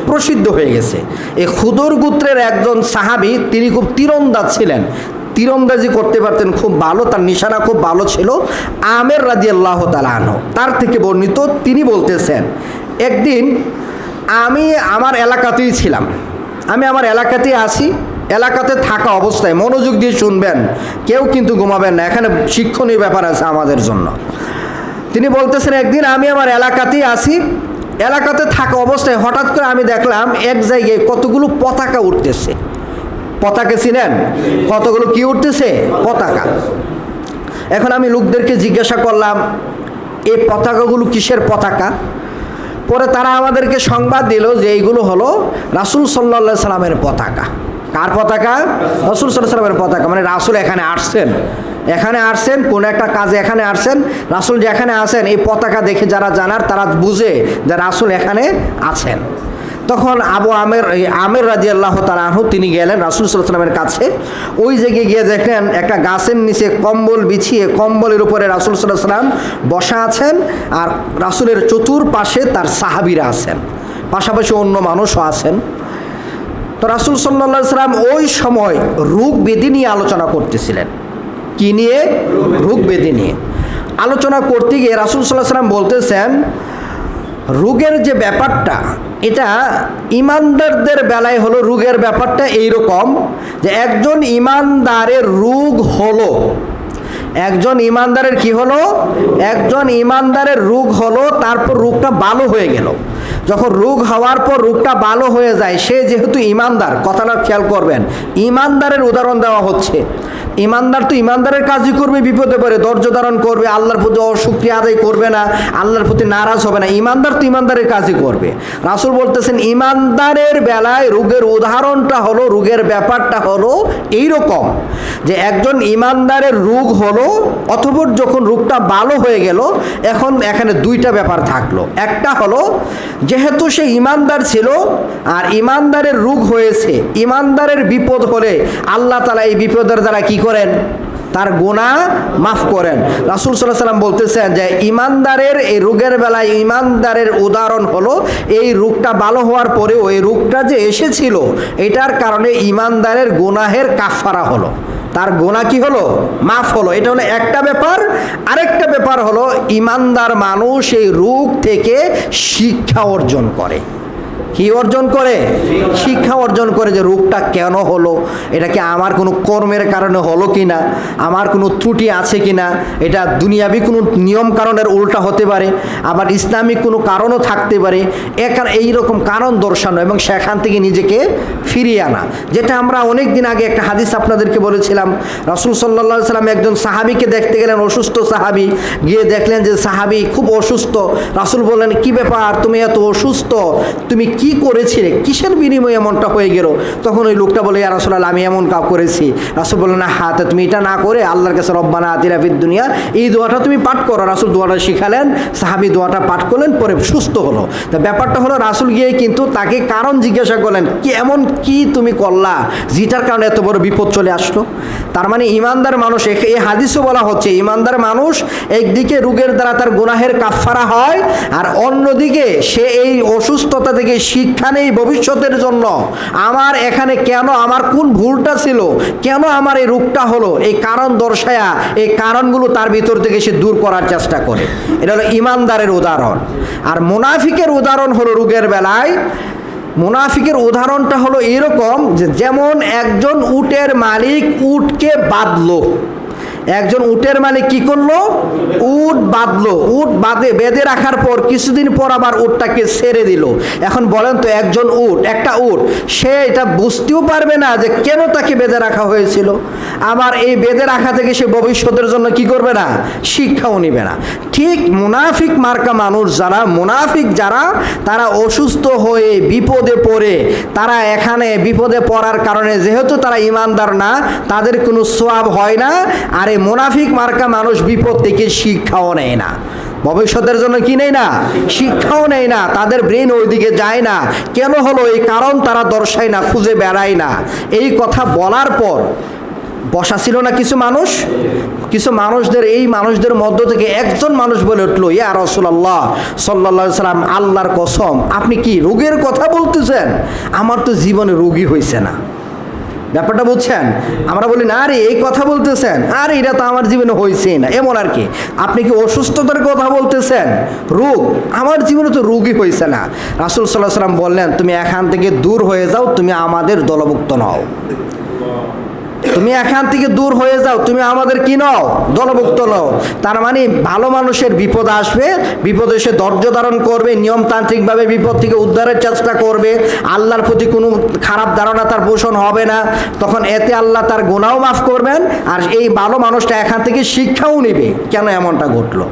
Speaker 1: প্রসিদ্ধ হয়ে গেছে। এই খুদর গোত্রের একজন সাহাবী, তিনি খুব তীরন্দাজ ছিলেন, তীরন্দাজি করতে পারতেন খুব ভালো, তার নিশানা খুব ভালো ছিল। আমের রাদিয়াল্লাহু তাআলা আনহু তার থেকে বর্ণিত, তিনি বলতেছেন, একদিন আমি আমার এলাকাতেই ছিলাম, আমি আমার এলাকাতেই আসি, এলাকাতে থাকা অবস্থায় মনোযোগ দিয়ে শুনবেন, কেউ কিন্তু ঘুমাবেন না, এখানে শিক্ষণীয় ব্যাপার আছে আমাদের জন্য। তিনি বলতেছেন, একদিন আমি আমার এলাকাতেই আসি, এলাকাতে থাকা অবস্থায় হঠাৎ করে আমি দেখলাম এক জায়গায় কতগুলো পতাকা উঠতেছে। পতাকা ছিলেন, কতগুলো কি উঠতেছে, পতাকা। এখন আমি লোকদেরকে জিজ্ঞাসা করলাম এই পতাকাগুলো কিসের পতাকা। পরে তারা আমাদেরকে সংবাদ দিল যে এইগুলো হলো রাসূল সাল্লাল্লাহু আলাইহি সাল্লামের পতাকা। কার পতাকা? রাসূল সাল্লাল্লাহু আলাইহি সাল্লামের পতাকা। মানে রাসূল এখানে আসছেন, এখানে আসছেন, কোনো একটা কাজে এখানে আসছেন, রাসূল যে এখানে আছেন, এই পতাকা দেখে যারা জানার তারা বুঝে যে রাসূল এখানে আছেন। তখন আমের রাদিয়াল্লাহু তাআলা আনহু তিনি গেলেন রাসূল সাল্লাল্লাহু আলাইহি ওয়াসাল্লামের কাছে। ওই জায়গায় গিয়ে দেখলেন একটা গাছের নিচে কম্বল বিছিয়ে, কম্বলের উপরে রাসূল সাল্লাল্লাহু আলাইহি ওয়াসাল্লাম বসা আছেন, আর রাসূলের চতুর্পাশে তার সাহাবীরা আছেন, পাশাপাশি অন্য মানুষও আছেন। তো রাসূল সাল্লাল্লাহু আলাইহি ওয়াসাল্লাম ওই সময় রোগ ব্যাধি নিয়ে আলোচনা করতেছিলেন। কি নিয়ে? রোগ ব্যাধি নিয়ে আলোচনা করতে গিয়ে রাসূল সাল্লাল্লাহু আলাইহি ওয়াসাল্লাম বলতেছেন, রোগের যে ব্যাপারটা, এটা ইমানদারদের বেলায় হলো রোগের ব্যাপারটা এইরকম যে একজন ইমানদারের রোগ হলো, একজন ইমানদারের কি হলো, একজন ইমানদারের রোগ হলো, তারপর রোগটা ভালো হয়ে গেল। যখন রোগ হওয়ার পর রোগটা ভালো হয়ে যায়, সে যেহেতু ইমানদার, কথাটা খেয়াল করবেন, ইমানদারের উদাহরণ দেওয়া হচ্ছে। ইমানদার তো ইমানদারের কাজই করবে, বিপদে পড়ে ধৈর্য ধারণ করবে, আল্লাহর প্রতি অশুকরিয়া আদায় করবে না, আল্লাহর প্রতি নারাজ হবে না, ইমানদার তো ইমানদারের কাজই করবে। রাসূল বলতেছেন ইমানদারের বেলায় রোগের উদাহরণটা হলো, রোগের ব্যাপারটা হলো এইরকম যে একজন ইমানদারের রোগ হলো, অতঃপর যখন রোগটা ভালো হয়ে গেল, এখন এখানে দুইটা ব্যাপার থাকলো। একটা হলো যেহেতু সে ইমানদার ছিল আর ইমানদারের রোগ হয়েছে, ইমানদারের বিপদ হলে আল্লাহ তাআলা এই বিপদের দ্বারা কি করেন, তার গুনাহ মাফ করেন। রাসূল সাল্লাল্লাহু আলাইহি ওয়াসাল্লাম বলতেছেন যে ইমানদারের এই রোগের বেলায় ইমানদারের উদাহরণ হলো এই রোগটা ভালো হওয়ার পরেও এই রোগটা যে এসেছিল এটার কারণে ইমানদারের গুনাহের কাফারা হলো, তার গুনাহ কি হলো, মাফ হলো। এটা হলো একটা ব্যাপার। আরেকটা ব্যাপার হলো ইমানদার মানুষ এই রোগ থেকে শিক্ষা অর্জন করে। কি অর্জন করে? শিক্ষা অর্জন করে যে রোগটা কেন হলো, এটা কি আমার কোনো কর্মের কারণে হলো কি না, আমার কোনো ত্রুটি আছে কি না, এটা দুনিয়াবি কোনো নিয়ম কারণের উল্টা হতে পারে, আবার ইসলামিক কোনো কারণও থাকতে পারে। এইরকম কারণ দর্শানো এবং সেখান থেকে নিজেকে ফিরিয়ে আনা, যেটা আমরা অনেক দিন আগে একটা হাদিস আপনাদেরকে বলেছিলাম। রাসূল সাল্লাল্লাহু আলাইহি ওয়াসাল্লাম একজন সাহাবীকে দেখতে গেলেন, অসুস্থ সাহাবী, গিয়ে দেখলেন যে সাহাবী খুব অসুস্থ। রাসূল বললেন, কি ব্যাপার, তুমি এত অসুস্থ, তুমি কি কি করেছিলে, কিসের বিনিময়ে এমনটা হয়ে গেল? তখন ওই লোকটা বলে, ইয়া রাসূলুল্লাহ, আমি এমন কাজ করেছি। রাসূল বললেন, না হাতে তুমি এটা না করে আল্লাহর কাছে রব্বানা আতিনা ফিদ দুনিয়া এই দোয়াটা তুমি পাঠ করো। রাসূল দোয়াটা শিখালেন, সাহাবী দোয়াটা পাঠ করলেন, পরে সুস্থ হলো। তা ব্যাপারটা হলো, রাসূল গিয়ে কিন্তু তাকে কারণ জিজ্ঞাসা করলেন, কি এমন কি তুমি করলা যেটার কারণে এত বড় বিপদ চলে আসলো? তার মানে ইমানদার মানুষ, এই হাদিসও বলা হচ্ছে ইমানদার মানুষ একদিকে রোগের দ্বারা তার গুনাহের কাফফারা হয়, আর অন্যদিকে সে এই অসুস্থতা থেকে শিক্ষা নেই ভবিষ্যতের জন্য। আমার এখানে কেন, আমার কোন ভুলটা ছিল, কেন আমার এই রোগটা হলো, এই কারণ দর্শায়া এই কারণগুলো তার ভিতর থেকে সে দূর করার চেষ্টা করে। এটা হলো ইমানদারের উদাহরণ। আর মুনাফিকের উদাহরণ হলো রোগের বেলায়, মুনাফিকের উদাহরণটা হলো এরকম যে, যেমন একজন উটের মালিক উটকে বাঁধলো। একজন উটের মালিক কি করলো? উট বাঁধলো। উট বেঁধে রাখার পর কিছুদিন পর আবার উটটাকে ছেড়ে দিল। এখন বলেন তো, একজন উট, একটা উট, সে এটা বুঝতেও পারবে না যে কেন তাকে বেঁধে রাখা হয়েছিল। আবার এই বেঁধে রাখা থেকে সে ভবিষ্যতের জন্য কি করবে না? শিক্ষাও নিবে না। ঠিক মুনাফিক মার্কা মানুষ যারা, মুনাফিক যারা, তারা অসুস্থ হয়ে বিপদে পড়ে, তারা এখানে বিপদে পড়ার কারণে যেহেতু তারা ইমানদার না, তাদের কোনো সওয়াব হয় না। আর এই মুনাফিক মার্কা মানুষ বিপদ থেকে শিক্ষাও নেয় না, ভবিষ্যতের জন্য কি নেই না? শিক্ষাও নেই না, তাদের ব্রেন ওইদিকে যায় না। কেন হলো এই কারণ তারা দর্শায় না, খুঁজে বেড়ায় না। এই কথা বলার পর বসা ছিল না কিছু মানুষ, কিছু মানুষদের, এই মানুষদের মধ্য থেকে একজন মানুষ বলে উঠলো, ইয়া রাসূলুল্লাহ সাল্লাল্লাহু আলাইহি সাল্লাম, আল্লাহর কসম, আপনি কি রোগের কথা বলতেছেন? আমার তো জীবনে রোগী হয়েছে না। ব্যাপারটা বুঝছেন? আমরা বলি না, আরে এই কথা বলতেছেন, আরে এটা তো আমার জীবনে হয়েছেই না, এমন আর কি। আপনি কি অসুস্থতার কথা বলতেছেন? রোগ, আমার জীবনে তো রোগই হয়েছে না। রাসূল সাল্লাল্লাহু আলাইহি সাল্লাম বললেন, তুমি এখান থেকে দূর হয়ে যাও, তুমি আমাদের দলভুক্ত নও। তুমি এখান থেকে দূর হয়ে যাও, তুমি আমাদের কি নও? দলভুক্ত নও। তার মানে ভালো মানুষের বিপদ আসবে, বিপদে সে ধৈর্য ধারণ করবে, নিয়মতান্ত্রিকভাবে বিপদ থেকে উদ্ধারের চেষ্টা করবে, আল্লাহর প্রতি কোনো খারাপ ধারণা তার পোষণ হবে না, তখন এতে আল্লাহ তার গুনাহও মাফ করবেন। আর এই ভালো মানুষটা এখান থেকে শিক্ষাও নেবে, কেন এমনটা ঘটলো।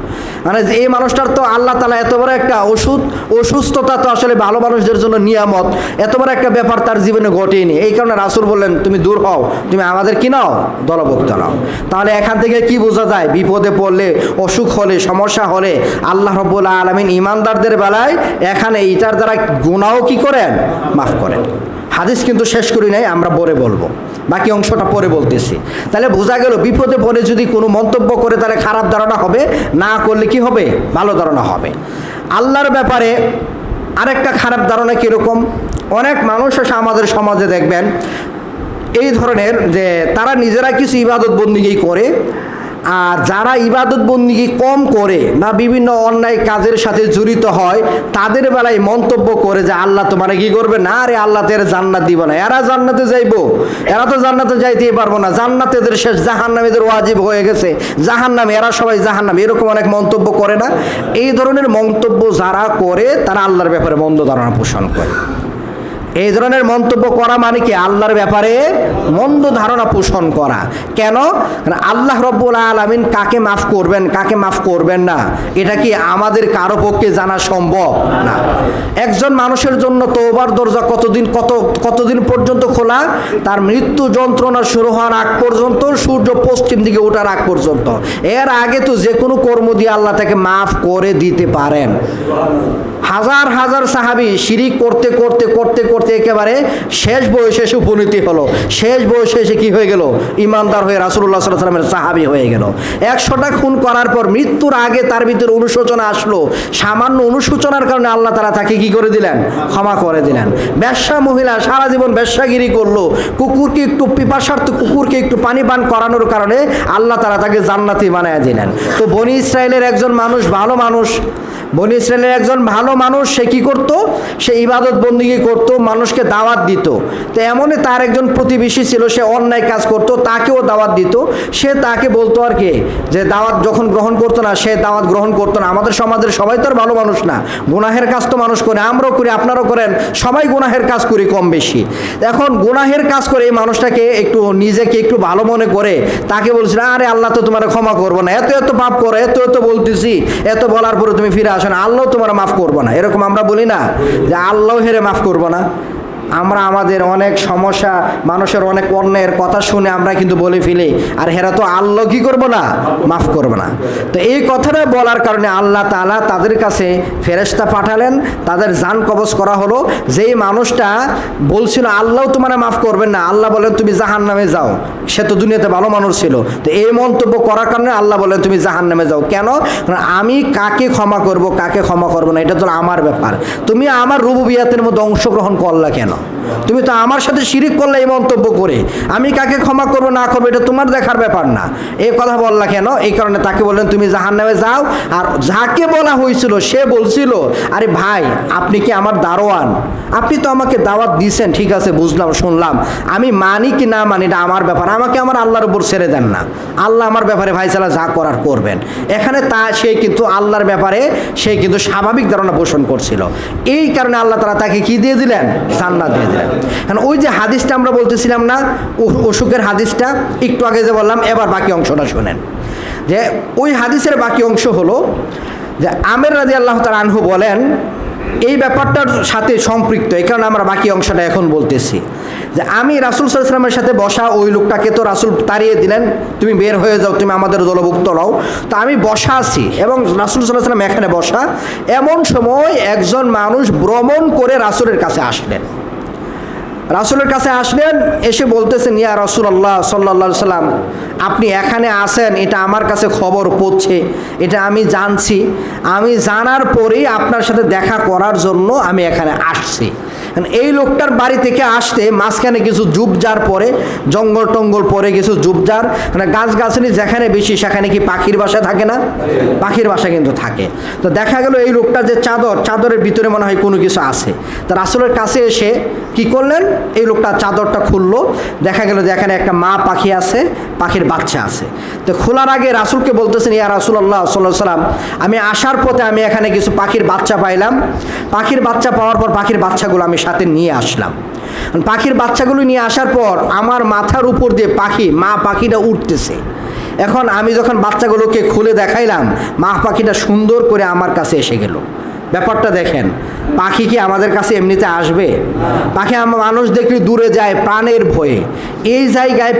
Speaker 1: মানে এই মানুষটার তো আল্লাহ তাআলা এত বড় একটা অসুস্থতা তো আসলে ভালো মানুষদের জন্য নিয়ামত, এত বড় একটা ব্যাপার তার জীবনে ঘটেনি। এই কারণে রাসূল বললেন, তুমি দূর হও, তুমি আমাদের কি নাও? দলভুক্ত নাও। তাহলে এখান থেকে কি বোঝা যায়? বিপদে পড়লে, অসুখ হলে, সমস্যা হলে আল্লাহ রাব্বুল আলামিন ইমানদারদের বেলায় এখানে এটার দ্বারা গুনাহও কি করেন? মাফ করেন। হাদিস কিন্তু শেষ করি নাই, আমরা পরে বলবো, বাকি অংশটা পরে বলতেছি। তাহলে বোঝা গেল, বিপদে পড়ে যদি কোনো মন্তব্য করে তাহলে খারাপ ধারণা হবে, না করলে কি হবে? ভালো ধারণা হবে। আল্লাহর ব্যাপারে আরেকটা খারাপ ধারণা কীরকম? অনেক মানুষ এসে আমাদের সমাজে দেখবেন এই ধরনের, যে তারা নিজেরা কিছু ইবাদত বন্দিগি করে, আর যারা ইবাদত বন্দিগি কম করে বা বিভিন্ন অন্যায় কাজের সাথে জড়িত হয়, তাদের বেলায় মন্তব্য করে যে আল্লাহ তোমারে কি করবে না, আরে আল্লাহ তো এর জান্নাত দিব না, এরা জান্নাতে যাইবো, এরা তো জান্নাতে যাইতেই পারবো না, জান্নাতে এদের শেষ, জাহান্নাম এদের ওয়াজিব হয়ে গেছে, জাহান্নাম, এরা সবাই জাহান্নাম, এরকম অনেক মন্তব্য করে না? এই ধরনের মন্তব্য যারা করে তারা আল্লাহর ব্যাপারে মন্দ ধারণা পোষণ করে। এই ধরনের মন্তব্য করা মানে কি? আল্লাহর ব্যাপারে মন্দ ধারণা পোষণ করা। কেন? কারণ আল্লাহ রাব্বুল আলামিন কাকে মাফ করবেন, কাকে মাফ করবেন না, এটা কি আমাদের কারো পক্ষে জানা সম্ভব না। একজন মানুষের জন্য তওবার দরজা কতদিন পর্যন্ত খোলা? তার মৃত্যু যন্ত্রণা শুরু হওয়ার আগ পর্যন্ত, সূর্য পশ্চিম দিকে ওঠার আগ পর্যন্ত। এর আগে তো যে কোনো কর্ম দিয়ে আল্লাহ তাকে মাফ করে দিতে পারেন। হাজার হাজার সাহাবী শিরিক করতে করতে করতে করতে একেবারে শেষ বয়সে এসে উপনীতি হলো, শেষ বয়সে এসে কি হয়ে গেল? ইমানদার হয়ে রাসূলুল্লাহ সাল্লাল্লাহু আলাইহি ওয়াসাল্লামের সাহাবী হয়ে গেল। 100টা খুন করার পর মৃত্যুর আগে তার ভিতরে অনুশোচনা আসলো, সামান্য অনুশোচনার কারণে আল্লাহ তাআলা তাকে কি করে দিলেন? ক্ষমা করে দিলেন। বেশ্যা মহিলা সারা জীবন বেশ্যাগিরি করলো, কুকুরকে একটু পিপাসার্থ কুকুরকে একটু পানি পান করানোর কারণে আল্লাহ তাআলা তাকে জান্নাতি বানায় দিলেন। তো বনি ইসরায়েলের একজন মানুষ, ভালো মানুষ, বনি ইসরায়েলের একজন ভালো মানুষ, সে কি করত? সে ইবাদত বন্দিগি করত, মানুষকে দাওয়াত দিত। তো এমনই তার একজন প্রতিবেশী ছিল, সে অন্যায় কাজ করত, তাকেও দাওয়াত দিত। সে তাকে বলতো আর কি, যে দাওয়াত যখন গ্রহণ করতো না, সে দাওয়াত গ্রহণ করতো না। আমাদের সমাজের সবাই তো আর ভালো মানুষ না, গুনাহের কাজ তো মানুষ করে, আমরাও করি, আপনারাও করেন, সবাই গুনাহের কাজ করি কম বেশি। এখন গুনাহের কাজ করে এই মানুষটাকে একটু নিজেকে একটু ভালো মনে করে তাকে বলছিল, আরে আল্লাহ তো তোমার ক্ষমা করবো না, এত এত পাপ করো, এত এত বলতেছি, এত বলার পরে তুমি ফিরে আসো না, আল্লাহ তোমার মাফ করবো না, এরকম আমরা বলি না যে আল্লাহ হেরে মাফ করব না। আমরা আমাদের অনেক সমস্যা, মানুষের অনেক অন্যের কথা শুনে আমরা কিন্তু বলে ফেলি, আর হেরা তো আল্লাহ কি করবো না, মাফ করবো না। তো এই কথাটা বলার কারণে আল্লাহ তাআলা তাদের কাছে ফেরেশতা পাঠালেন, তাদের জান কবজ করা হলো। যেই মানুষটা বলছিল আল্লাহ তোমার মাফ করবেন না, আল্লাহ বলেন তুমি জাহান্নামে যাও, সে তো দুনিয়াতে ভালো মানুষ ছিল। তো এই মন্তব্য করার কারণে আল্লাহ বলেন তুমি জাহান্নামে যাও। কেন? কারণ আমি কাকে ক্ষমা করব কাকে ক্ষমা করবো না এটা তো আমার ব্যাপার। তুমি আমার রুবুবিয়াতের মধ্যে অংশগ্রহণ করলা কেন? তুমি তো আমার সাথে শিরিক করলে এই মন্তব্য করে, আমি কাকে ক্ষমা করবো না করবো এটা তোমার দেখার ব্যাপার না, এই কথা বললা কেন? এই কারণে তাকে বললেন তুমি জাহান্নামে যাও। আর যাকে বলা হয়েছিল সে বলছিল আরে ভাই আপনি কি আমার দারোয়ান, আপনি তো আমাকে দাওয়াত দিয়েছেন, ঠিক আছে বুঝলাম শুনলাম, আমি মানি কি না মানি এটা আমার ব্যাপার, আমাকে আমার আল্লাহর উপর ছেড়ে দেন না, আল্লাহ আমার ব্যাপারে ভাইসালা যা করার করবেন। এখানে সে কিন্তু আল্লাহর ব্যাপারে সে কিন্তু স্বাভাবিক ধারণা পোষণ করছিল। এই কারণে আল্লাহ তাআলা তাকে কি দিয়ে দিলেন? জান্নাত দিয়ে দিলেন। কারণ ওই যে হাদিসটা আমরা বলতেছিলাম না, অসুখের হাদিসটা একটু আগে যে বললাম, এবার বাকি অংশটা শোনেন। যে ওই হাদিসের বাকি অংশ হলো যে আমের রাদিয়াল্লাহু তাআলা আনহু বলেন, এই ব্যাপারটার সাথে সম্পৃক্ত, এই কারণে আমরা বাকি অংশটা এখন বলতেছি। যে আমি রাসূল সাল্লাল্লাহু আলাইহি ওয়াসাল্লামের সাথে বসা, ওই লোকটাকে তো রাসূল তাড়িয়ে দিলেন, তুমি বের হয়ে যাও, তুমি আমাদের দলভুক্ত নও। তো আমি বসা আছি এবং রাসূল সাল্লাল্লাহু আলাইহি ওয়াসাল্লাম এখানে বসা। এমন সময় একজন মানুষ ভ্রমণ করে রাসূলের কাছে আসলেন। রাসূলের কাছে আসলেন, এসে বলতেছেন ইয়া রাসূলুল্লাহ সাল্লাল্লাহু আলাইহি সাল্লাম, আপনি এখানে আছেন এটা আমার কাছে খবর পৌঁছে, এটা আমি জানছি, আমি জানার পরেই আপনার সাথে দেখা করার জন্য আমি এখানে আসছি। এই লোকটার বাড়ি থেকে আসতে মাঝখানে কিছু ঝুপঝাড় পরে, জঙ্গল টঙ্গল পরে কিছু ঝুপঝাড়, মানে গাছগাছালি যেখানে বেশি সেখানে কি পাখির বাসা থাকে না? পাখির বাসা কিন্তু থাকে। তো দেখা গেল এই লোকটা যে চাদরের ভিতরে মনে হয় কোনো কিছু আছে। তো রাসূলের কাছে এসে কি করলেন, এই লোকটা চাদরটা খুললো, দেখা গেল যে এখানে একটা মা পাখি আছে, পাখির বাচ্চা আছে। তো খোলার আগে রাসূলকে বলতেছেন ইয়া রাসূলুল্লাহ সাল্লাল্লাহু আলাইহি সাল্লাম, আমি আসার পথে আমি এখানে কিছু পাখির বাচ্চা পাইলাম, পাখির বাচ্চা পাওয়ার পর পাখির বাচ্চাগুলো আমি সাথে নিয়ে আসলাম। পাখির বাচ্চাগুলো নিয়ে আসার পর আমার মাথার উপর দিয়ে মা পাখিটা উঠতেছে। এখন আমি যখন বাচ্চাগুলোকে খুলে দেখাইলাম, মা পাখিটা সুন্দর করে আমার কাছে এসে গেল। ব্যাপারটা দেখেন, পাখি কি আমাদের কাছে এমনিতে আসবে? পাখি মানুষ দেখলে দূরে যায় প্রাণের ভয়ে। এই জায়গায়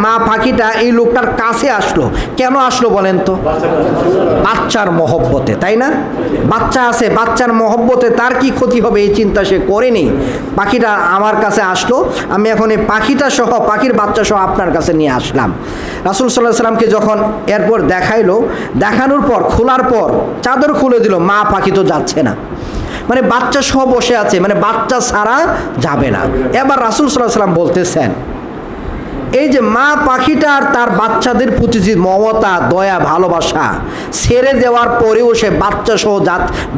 Speaker 1: মা পাখিটা এই লোকটার কাছে আসলো। কেন আসলো বলেন তো? বাচ্চার মহব্বতে, তাই না? বাচ্চা আছে, বাচ্চার মহব্বতে তার কি ক্ষতি হবে এই চিন্তা সে করেনি। পাখিটা আমার কাছে আসলো, আমি এখন এই পাখিটা সহ পাখির বাচ্চা সহ আপনার কাছে নিয়ে আসলাম। রাসূল সাল্লাল্লাহু আলাইহি সাল্লামকে যখন এরপর দেখাইলো, দেখানোর পর খোলার পর চাদর খুলে দিল, মা পাখি তো যাচ্ছে না, মানে বাচ্চা সহ বসে আছে, মানে বাচ্চা ছাড়া যাবে না। এবার রাসূল সাল্লাল্লাহু আলাইহি সাল্লাম বলতেছেন, এই যে মা পাখিটা আর তার বাচ্চাদের প্রতি যে মমতা, দয়া, ভালোবাসা, ছেড়ে দেওয়ার পরেও সে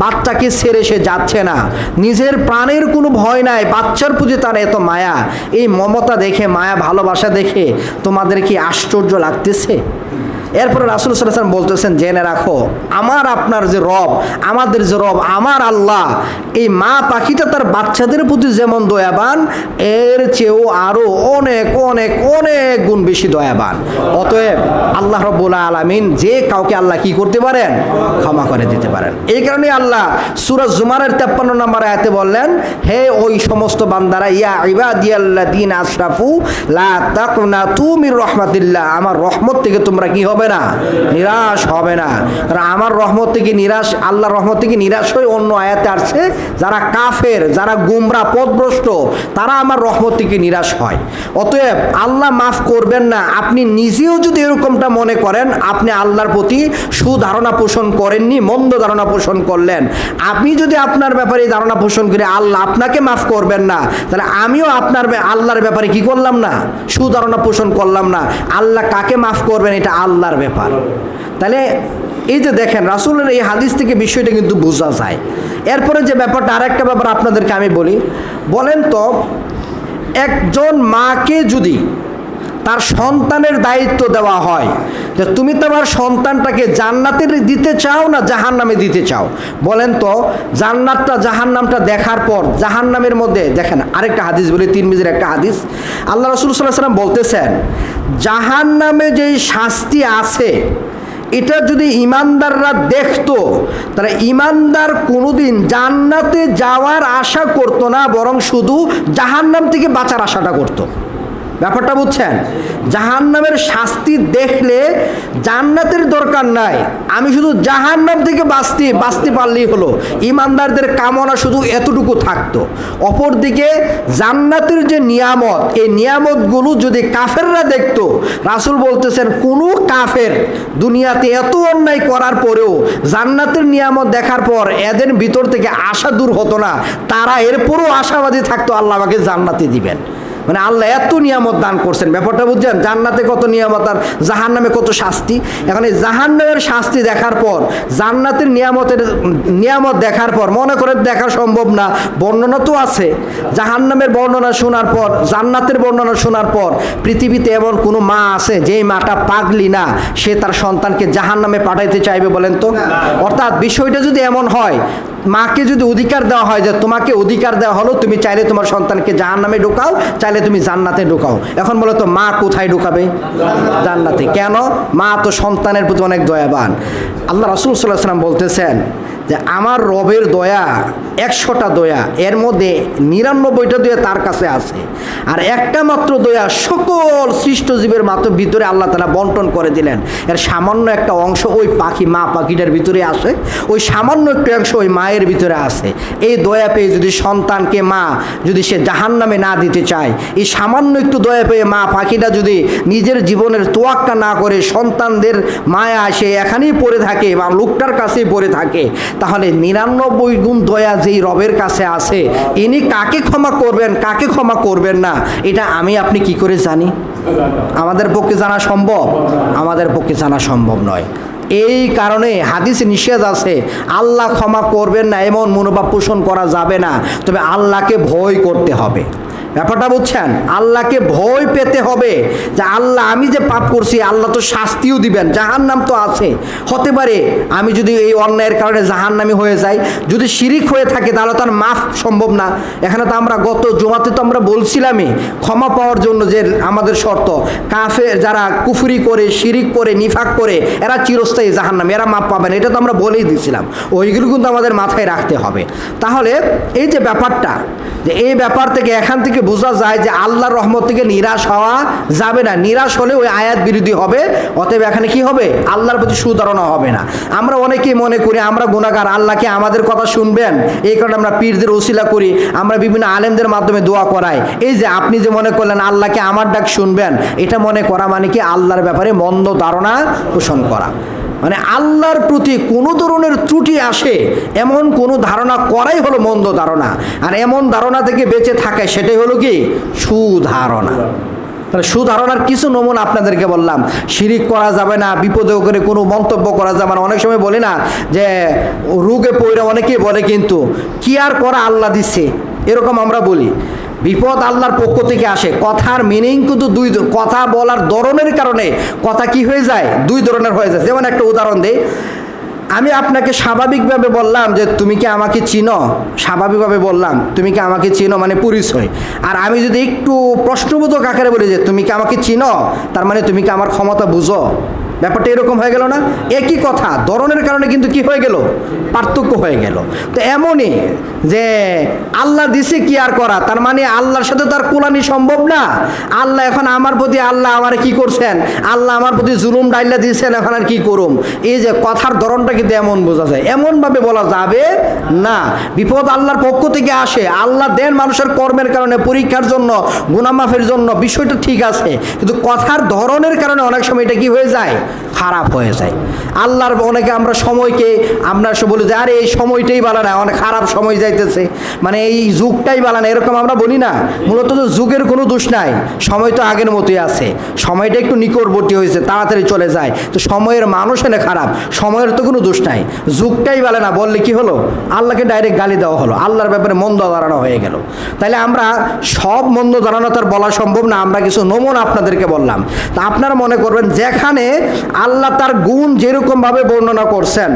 Speaker 1: বাচ্চাকে ছেড়ে সে যাচ্ছে না, নিজের প্রাণের কোনো ভয় নাই, বাচ্চার প্রতি তার এত মায়া, এই মমতা দেখে, মায়া ভালোবাসা দেখে তোমাদের কি আশ্চর্য লাগতেছে? এরপরে রাসূল সাল্লাল্লাহু আলাইহি ওয়াসাল্লাম বলতেছেন, জেনে রাখো আমার আপনার যে রব, আমাদের যে রব, আমার আল্লাহ, এই মা পাখিটা তার বাচ্চাদের প্রতি যেমন দয়াবান, এর চেয়েও আরো অনেক অনেক অনেক গুণ বেশি দয়াবান। অতএব আল্লাহ রাব্বুল আলামিন যে কাউকে আল্লাহ কি করতে পারেন? ক্ষমা করে দিতে পারেন। এই কারণে আল্লাহ সূরা জুমারের 53 নম্বর আয়াতে বললেন, হে ওই সমস্ত বান্দারা, ইয়া ইবাদিয়াল্লাযিনা আসরাফু লা তাকনাতু মির রাহমাতিল্লাহ, আমার রহমত থেকে তোমরা কি হবে না? নিরাশ হবে না। কারণ আমার রহমত থেকে নিরাশ, আল্লাহর রহমত থেকে নিরাশ হয়ে অন্য আয়াতে আসছে যারা কাফের, যারা গুমরা পথভ্রষ্ট, তারা আমার রহমত থেকে নিরাশ হয়। অতএব আল্লাহ মাফ করবেন না, আপনি নিজেও যদি এরকমটা মনে করেন, আপনি আল্লাহর প্রতি সুধারণা পোষণ করেননি, মন্দ ধারণা পোষণ করলেন। আপনি যদি আপনার ব্যাপারে ধারণা পোষণ করে আল্লাহ আপনাকে মাফ করবেন না, তাহলে আমিও আল্লাহর ব্যাপারে কি করলাম না? সুধারণা পোষণ করলাম না। আল্লাহ কাকে মাফ করবেন এটা আল্লাহর ব্যাপার। তাহলে এই যে দেখেন রাসূলের এই হাদিস থেকে বিষয়টা কিন্তু বোঝা যায়। এরপরে যে ব্যাপারটা, আরেকটা ব্যাপার আপনাদেরকে আমি বলি, বলেন তো একজন মাকে যদি তার সন্তানের দায়িত্ব দেওয়া হয় যে তুমি তোমার সন্তানটাকে জান্নাতে দিতে চাও না জাহান্নামে দিতে চাও, বলেন তো জান্নাতটা জাহান্নামটা দেখার পর জাহান্নামের মধ্যে দেখেন আরেকটা হাদিস বলি, তিরমিজির একটা হাদিস, আল্লাহ রাসূল সাল্লাল্লাহু আলাইহি ওয়াসাল্লাম বলতেছেন জাহান্নামে যেই শাস্তি আছে এটা যদি ইমানদাররা দেখতো তাহলে ইমানদার কোনোদিন জান্নাতে যাওয়ার আশা করতো না, বরং শুধু জাহান্নাম থেকে বাঁচার আশাটা করতো। ব্যাপারটা বুঝছেন? জাহান্নামের শাস্তি দেখলে জান্নাতের দরকার নাই, আমি শুধু জাহান্নাম থেকে বাঁচতে পারলেই হলো। ইমানদারদের কামনা শুধু এতটুকু থাকতো। অপরদিকে জান্নাতের যে নিয়ামত, এই নিয়ামতগুলো যদি কাফেররা দেখতো, রাসূল বলতেছেন কোনো কাফের দুনিয়াতে এত অন্যায় করার পরেও জান্নাতের নিয়ামত দেখার পর এদের ভিতর থেকে আশা দূর হতো না, তারা এরপরও আশাবাদী থাকতো আল্লাহ আমাকে জান্নাতে দিবেন। মানে আল্লাহ এত নিয়ামত দান করছেন, ব্যাপারটা বুঝছেন? জান্নাতে কত নিয়ামত আর জাহান্নামে কত শাস্তি। এখন এই জাহান্নামের শাস্তি দেখার পর জান্নাতের নিয়ামত দেখার পর মনে করে দেখা সম্ভব না। বর্ণনা তো আছে, জাহান্নামের বর্ণনা শোনার পর, জান্নাতের বর্ণনা শোনার পর পৃথিবীতে এমন কোনো মা আছে যেই মাটা পাগলি না, সে তার সন্তানকে জাহান্নামে পাঠাইতে চাইবে বলেন তো? অর্থাৎ বিষয়টা যদি এমন হয়, মাকে যদি অধিকার দেওয়া হয় যে তোমাকে অধিকার দেওয়া হলো, তুমি চাইলে তোমার সন্তানকে জাহান্নামে ঢোকাও, চাইলে তুমি জান্নাতে ঢোকাও। এখন বলো তো মা কোথায় ঢোকাবে? জান্নাতে। কেন? মা তো সন্তানের প্রতি অনেক দয়াবান। আল্লাহ রাসূল সাল্লাল্লাহু আলাইহি ওয়াসাল্লাম বলতেছেন যে আমার রবের দয়া 100টা দয়া, এর মধ্যে 99টা দয়া তার কাছে আছে, আর একটা মাত্র দয়া সকল সৃষ্ট জীবের ভিতরে আল্লাহ তাআলা বন্টন করে দিলেন। এর সামান্য একটা অংশ ওই পাখি, মা পাখিটার ভিতরে আসে, ওই সামান্য একটু অংশ ওই মায়ের ভিতরে আসে। এই দয়া পেয়ে যদি সন্তানকে মা যদি সে জাহান্নামে না দিতে চায়, এই সামান্য একটু দয়া পেয়ে মা পাখিটা যদি নিজের জীবনের তোয়াক্কা না করে সন্তানদের মায়া সে এখানেই পড়ে থাকে বা লোকটার কাছেই পড়ে থাকে, তাহলে 99 গুণ দয়া যেই রবের কাছে আছে, ইনি কাকে ক্ষমা করবেন কাকে ক্ষমা করবেন না, এটা আমি আপনি কি করে জানি? আমাদের পক্ষে জানা সম্ভব? আমাদের পক্ষে জানা সম্ভব নয়। এই কারণে হাদিসে নিষেধ আছে, আল্লাহ ক্ষমা করবেন না এমন মনোভাব পোষণ করা যাবে না, তবে আল্লাহকে ভয় করতে হবে। ব্যাপারটা বুঝছেন? আল্লাহকে ভয় পেতে হবে যে আল্লাহ আমি যে পাপ করছি আল্লাহ তো শাস্তিও দিবেন, জাহান্নাম তো আছে। হতে পারে আমি যদি এই অন্যায়ের কারণে জাহান্নামী হয়ে যাই, যদি শিরিক হয়ে থাকে তাহলে তো আর মাফ সম্ভব না। এখানে তো আমরা গত জুমাতে তো আমরা বলছিলামই ক্ষমা পাওয়ার জন্য যে আমাদের শর্ত, কাফের যারা কুফরি করে, শিরিক করে, নিফাক করে, এরা চিরস্থায়ী জাহান্নামী, এরা মাফ পাবেন, এটা তো আমরা বলেই দিয়েছিলাম। ওইগুলো কিন্তু আমাদের মাথায় রাখতে হবে। তাহলে এই যে ব্যাপারটা, যে এই ব্যাপার থেকে এখান থেকে বোঝা যায় যে আল্লাহর রহমত থেকে নিরাশ হওয়া যাবে না। নিরাশ হলে ওই আয়াত বিরোধী হবে। অতএব এখানে কি হবে? আল্লাহর প্রতি সুধারণা হবে না। আমরা অনেকেই মনে করি আমরা গুনাহগার, আল্লাহকে আমাদের কথা শুনবেন, এই কারণে আমরা পীরদের ওসিলা করি, আমরা বিভিন্ন আলেমদের মাধ্যমে দোয়া করাই। এই যে আপনি যে মনে করলেন আল্লাহকে আমার ডাক শুনবেন, এটা মনে করা মানে কি আল্লাহর ব্যাপারে মন্দ ধারণা পোষণ করা। মানে আল্লাহর প্রতি কোনো ধরনের ত্রুটি আসে এমন কোনো ধারণা করাই হলো মন্দ ধারণা। আর এমন ধারণা থেকে বেঁচে থাকে সেটাই হলো কি? সুধারণা। তাহলে সুধারণার কিছু নমুনা আপনাদেরকে বললাম। শিরিক করা যাবে না, বিপদে করে কোনো মন্তব্য করা যাবে না। অনেক সময় বলি না যে রোগে পড়ে অনেকেই বলে কিন্তু কি আর করা, আল্লাহ দিচ্ছে, এরকম আমরা বলি। বিপদ আল্লাহর পক্ষ থেকে আসে। কথার মিনিং কিন্তু দুই, কথা বলার ধরনের কারণে কথা কি হয়ে যায়? দুই ধরনের হয়ে যায়। যেমন একটা উদাহরণ দেই, আমি আপনাকে স্বাভাবিকভাবে বললাম যে তুমি কি আমাকে চিনো, স্বাভাবিকভাবে বললাম তুমি কি আমাকে চিনো মানে পরিচয়। আর আমি যদি একটু প্রশ্নবোধক আকারে বলি যে তুমি কি আমাকে চিনো, তার মানে তুমি কি আমার ক্ষমতা বুঝো। ব্যাপারটা এরকম হয়ে গেল না? একই কথা, ধরনের কারণে কিন্তু কি হয়ে গেল? পার্থক্য হয়ে গেল। তো এমনই যে আল্লাহ দিছে কি আর করা, তার মানে আল্লাহর সাথে তার কোলানি সম্ভব না। আল্লাহ এখন আমার প্রতি, আল্লাহ আমার কি করছেন, আল্লাহ আমার প্রতি জুলুম ডাইলা দিয়েছেন, এখন আর কি করুম। এই যে কথার ধরনটা কিন্তু এমন বোঝা যায়, এমনভাবে বলা যাবে না। বিপদ আল্লাহর পক্ষ থেকে আসে, আল্লাহ দেন মানুষের কর্মের কারণে, পরীক্ষার জন্য, গুনাহ মাফের জন্য, বিষয়টা ঠিক আছে, কিন্তু কথার ধরনের কারণে অনেক সময় এটা কি হয়ে যায়? খারাপ হয়ে যায়। আল্লাহর অনেকে আমরা সময়কে আমরা বলি যে আরে এই সময়টাই ভালো না, অনেক খারাপ সময় যাইতেছে, মানে এই যুগটাই ভালো না, এরকম আমরা বলি না। মূলত তো যুগের কোনো দোষ নাই, সময় তো আগের মতোই আছে, সময়টা একটু নিকটবর্তী হয়েছে, তাড়াতাড়ি চলে যায়। তো সময়ের মানুষ এনে খারাপ, সময়ের তো কোনো দোষ নাই, যুগটাই ভালো না বললে কি হলো? আল্লাহকে ডাইরেক্ট গালি দেওয়া হলো, আল্লাহর ব্যাপারে মন্দ ধারণা হয়ে গেল। তাইলে আমরা সব মন্দ ধারণা তার বলা সম্ভব না, আমরা কিছু নমুনা আপনাদেরকে বললাম। তা আপনারা মনে করবেন যেখানে আল্লাহ তার গুণ যেরকমভাবে বর্ণনা করছেন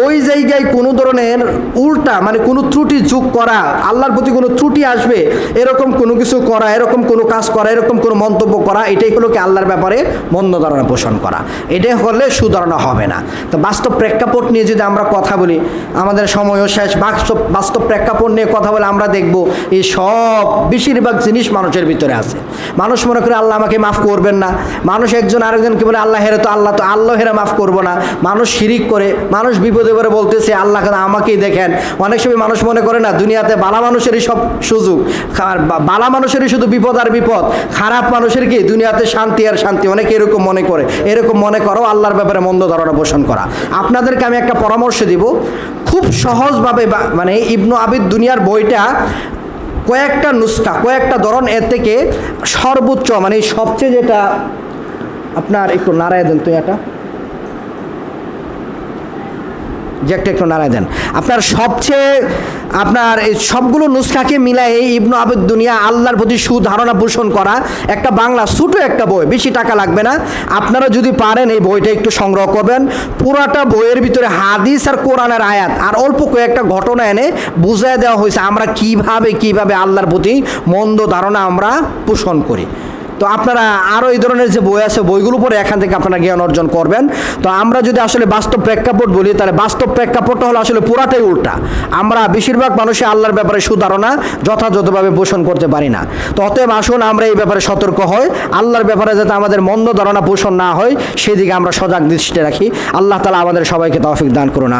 Speaker 1: ওই জায়গায় কোনো ধরনের উল্টা মানে কোনো ত্রুটি যোগ করা, আল্লাহর প্রতি কোনো ত্রুটি আসবে এরকম কোনো কিছু করা, এরকম কোনো কাজ করা, এরকম কোনো মন্তব্য করা, এটাই হলো কি আল্লাহর ব্যাপারে মন্দ ধারণা পোষণ করা। এটাই হলে সুধারণা হবে না। তো বাস্তব প্রেক্ষাপট নিয়ে যদি আমরা কথা বলি, আমাদের সময়ও শেষ, বাস্তব প্রেক্ষাপট নিয়ে কথা বলে আমরা দেখব এই সব বেশিরভাগ জিনিস মানুষের ভিতরে আছে। মানুষ মনে করে আল্লাহ আমাকে মাফ করবেন না, মানুষ একজন আরেকজনকে বলে আল্লাহ হেরে, তো আল্লাহ হেরে মাফ করবো না, মানুষ শিরিক করে, মানুষ বিপদে পড়ে বলতেছে আল্লাহ আমাকেই দেখেন। অনেক সময় মানুষ মনে করে না দুনিয়াতে বালা মানুষেরই সব সুযোগ, বালা মানুষেরই শুধু বিপদ আর বিপদ, খারাপ মানুষের কি দুনিয়াতে শান্তি আর শান্তি, অনেকে এরকম মনে করে। এরকম মনে করো আল্লাহর ব্যাপারে মন্দ ধারণা পোষণ করা। আপনাদেরকে আমি একটা পরামর্শ দিব, খুব সহজভাবে, মানে ইবনু আবিদ দুনিয়ার বইটা কয়েকটা নুস্খা, কয়েকটা ধরন, এর থেকে সর্বোচ্চ মানে সবচেয়ে যেটা আপনার একটু নাড়ায় দেন তো, এটা যে একটু নাড়ায় দেন, আপনার সবচেয়ে আপনার এই সবগুলো নুসখাকে মিলাই ইবনু আবিদ দুনিয়া আল্লাহর প্রতি সুধারণা পোষণ করা একটা বাংলা ছোটো একটা বই, বেশি টাকা লাগবে না। আপনারা যদি পারেন এই বইটা একটু সংগ্রহ করবেন। পুরাটা বইয়ের ভিতরে হাদিস আর কোরআনের আয়াত আর অল্প কয়েকটা ঘটনা এনে বুঝায় দেওয়া হয়েছে আমরা কিভাবে আল্লাহর প্রতি মন্দ ধারণা আমরা পোষণ করি। তো আপনারা আরও এই ধরনের যে বই আছে বইগুলো পড়ে এখান থেকে আপনারা জ্ঞান অর্জন করবেন। তো আমরা যদি আসলে বাস্তব প্রেক্ষাপট বলি, তাহলে বাস্তব প্রেক্ষাপটটা হলো আসলে পুরাটাই উল্টা। আমরা বেশিরভাগ মানুষই আল্লাহর ব্যাপারে সুধারণা যথাযথভাবে পোষণ করতে পারি না। তো অতএব আসুন আমরা এই ব্যাপারে সতর্ক হই, আল্লাহর ব্যাপারে যাতে আমাদের মন্দ ধারণা পোষণ না হয় সেদিকে আমরা সজাগ দৃষ্টি রাখি। আল্লাহ তাআলা আমাদের সবাইকে তৌফিক দান করুন।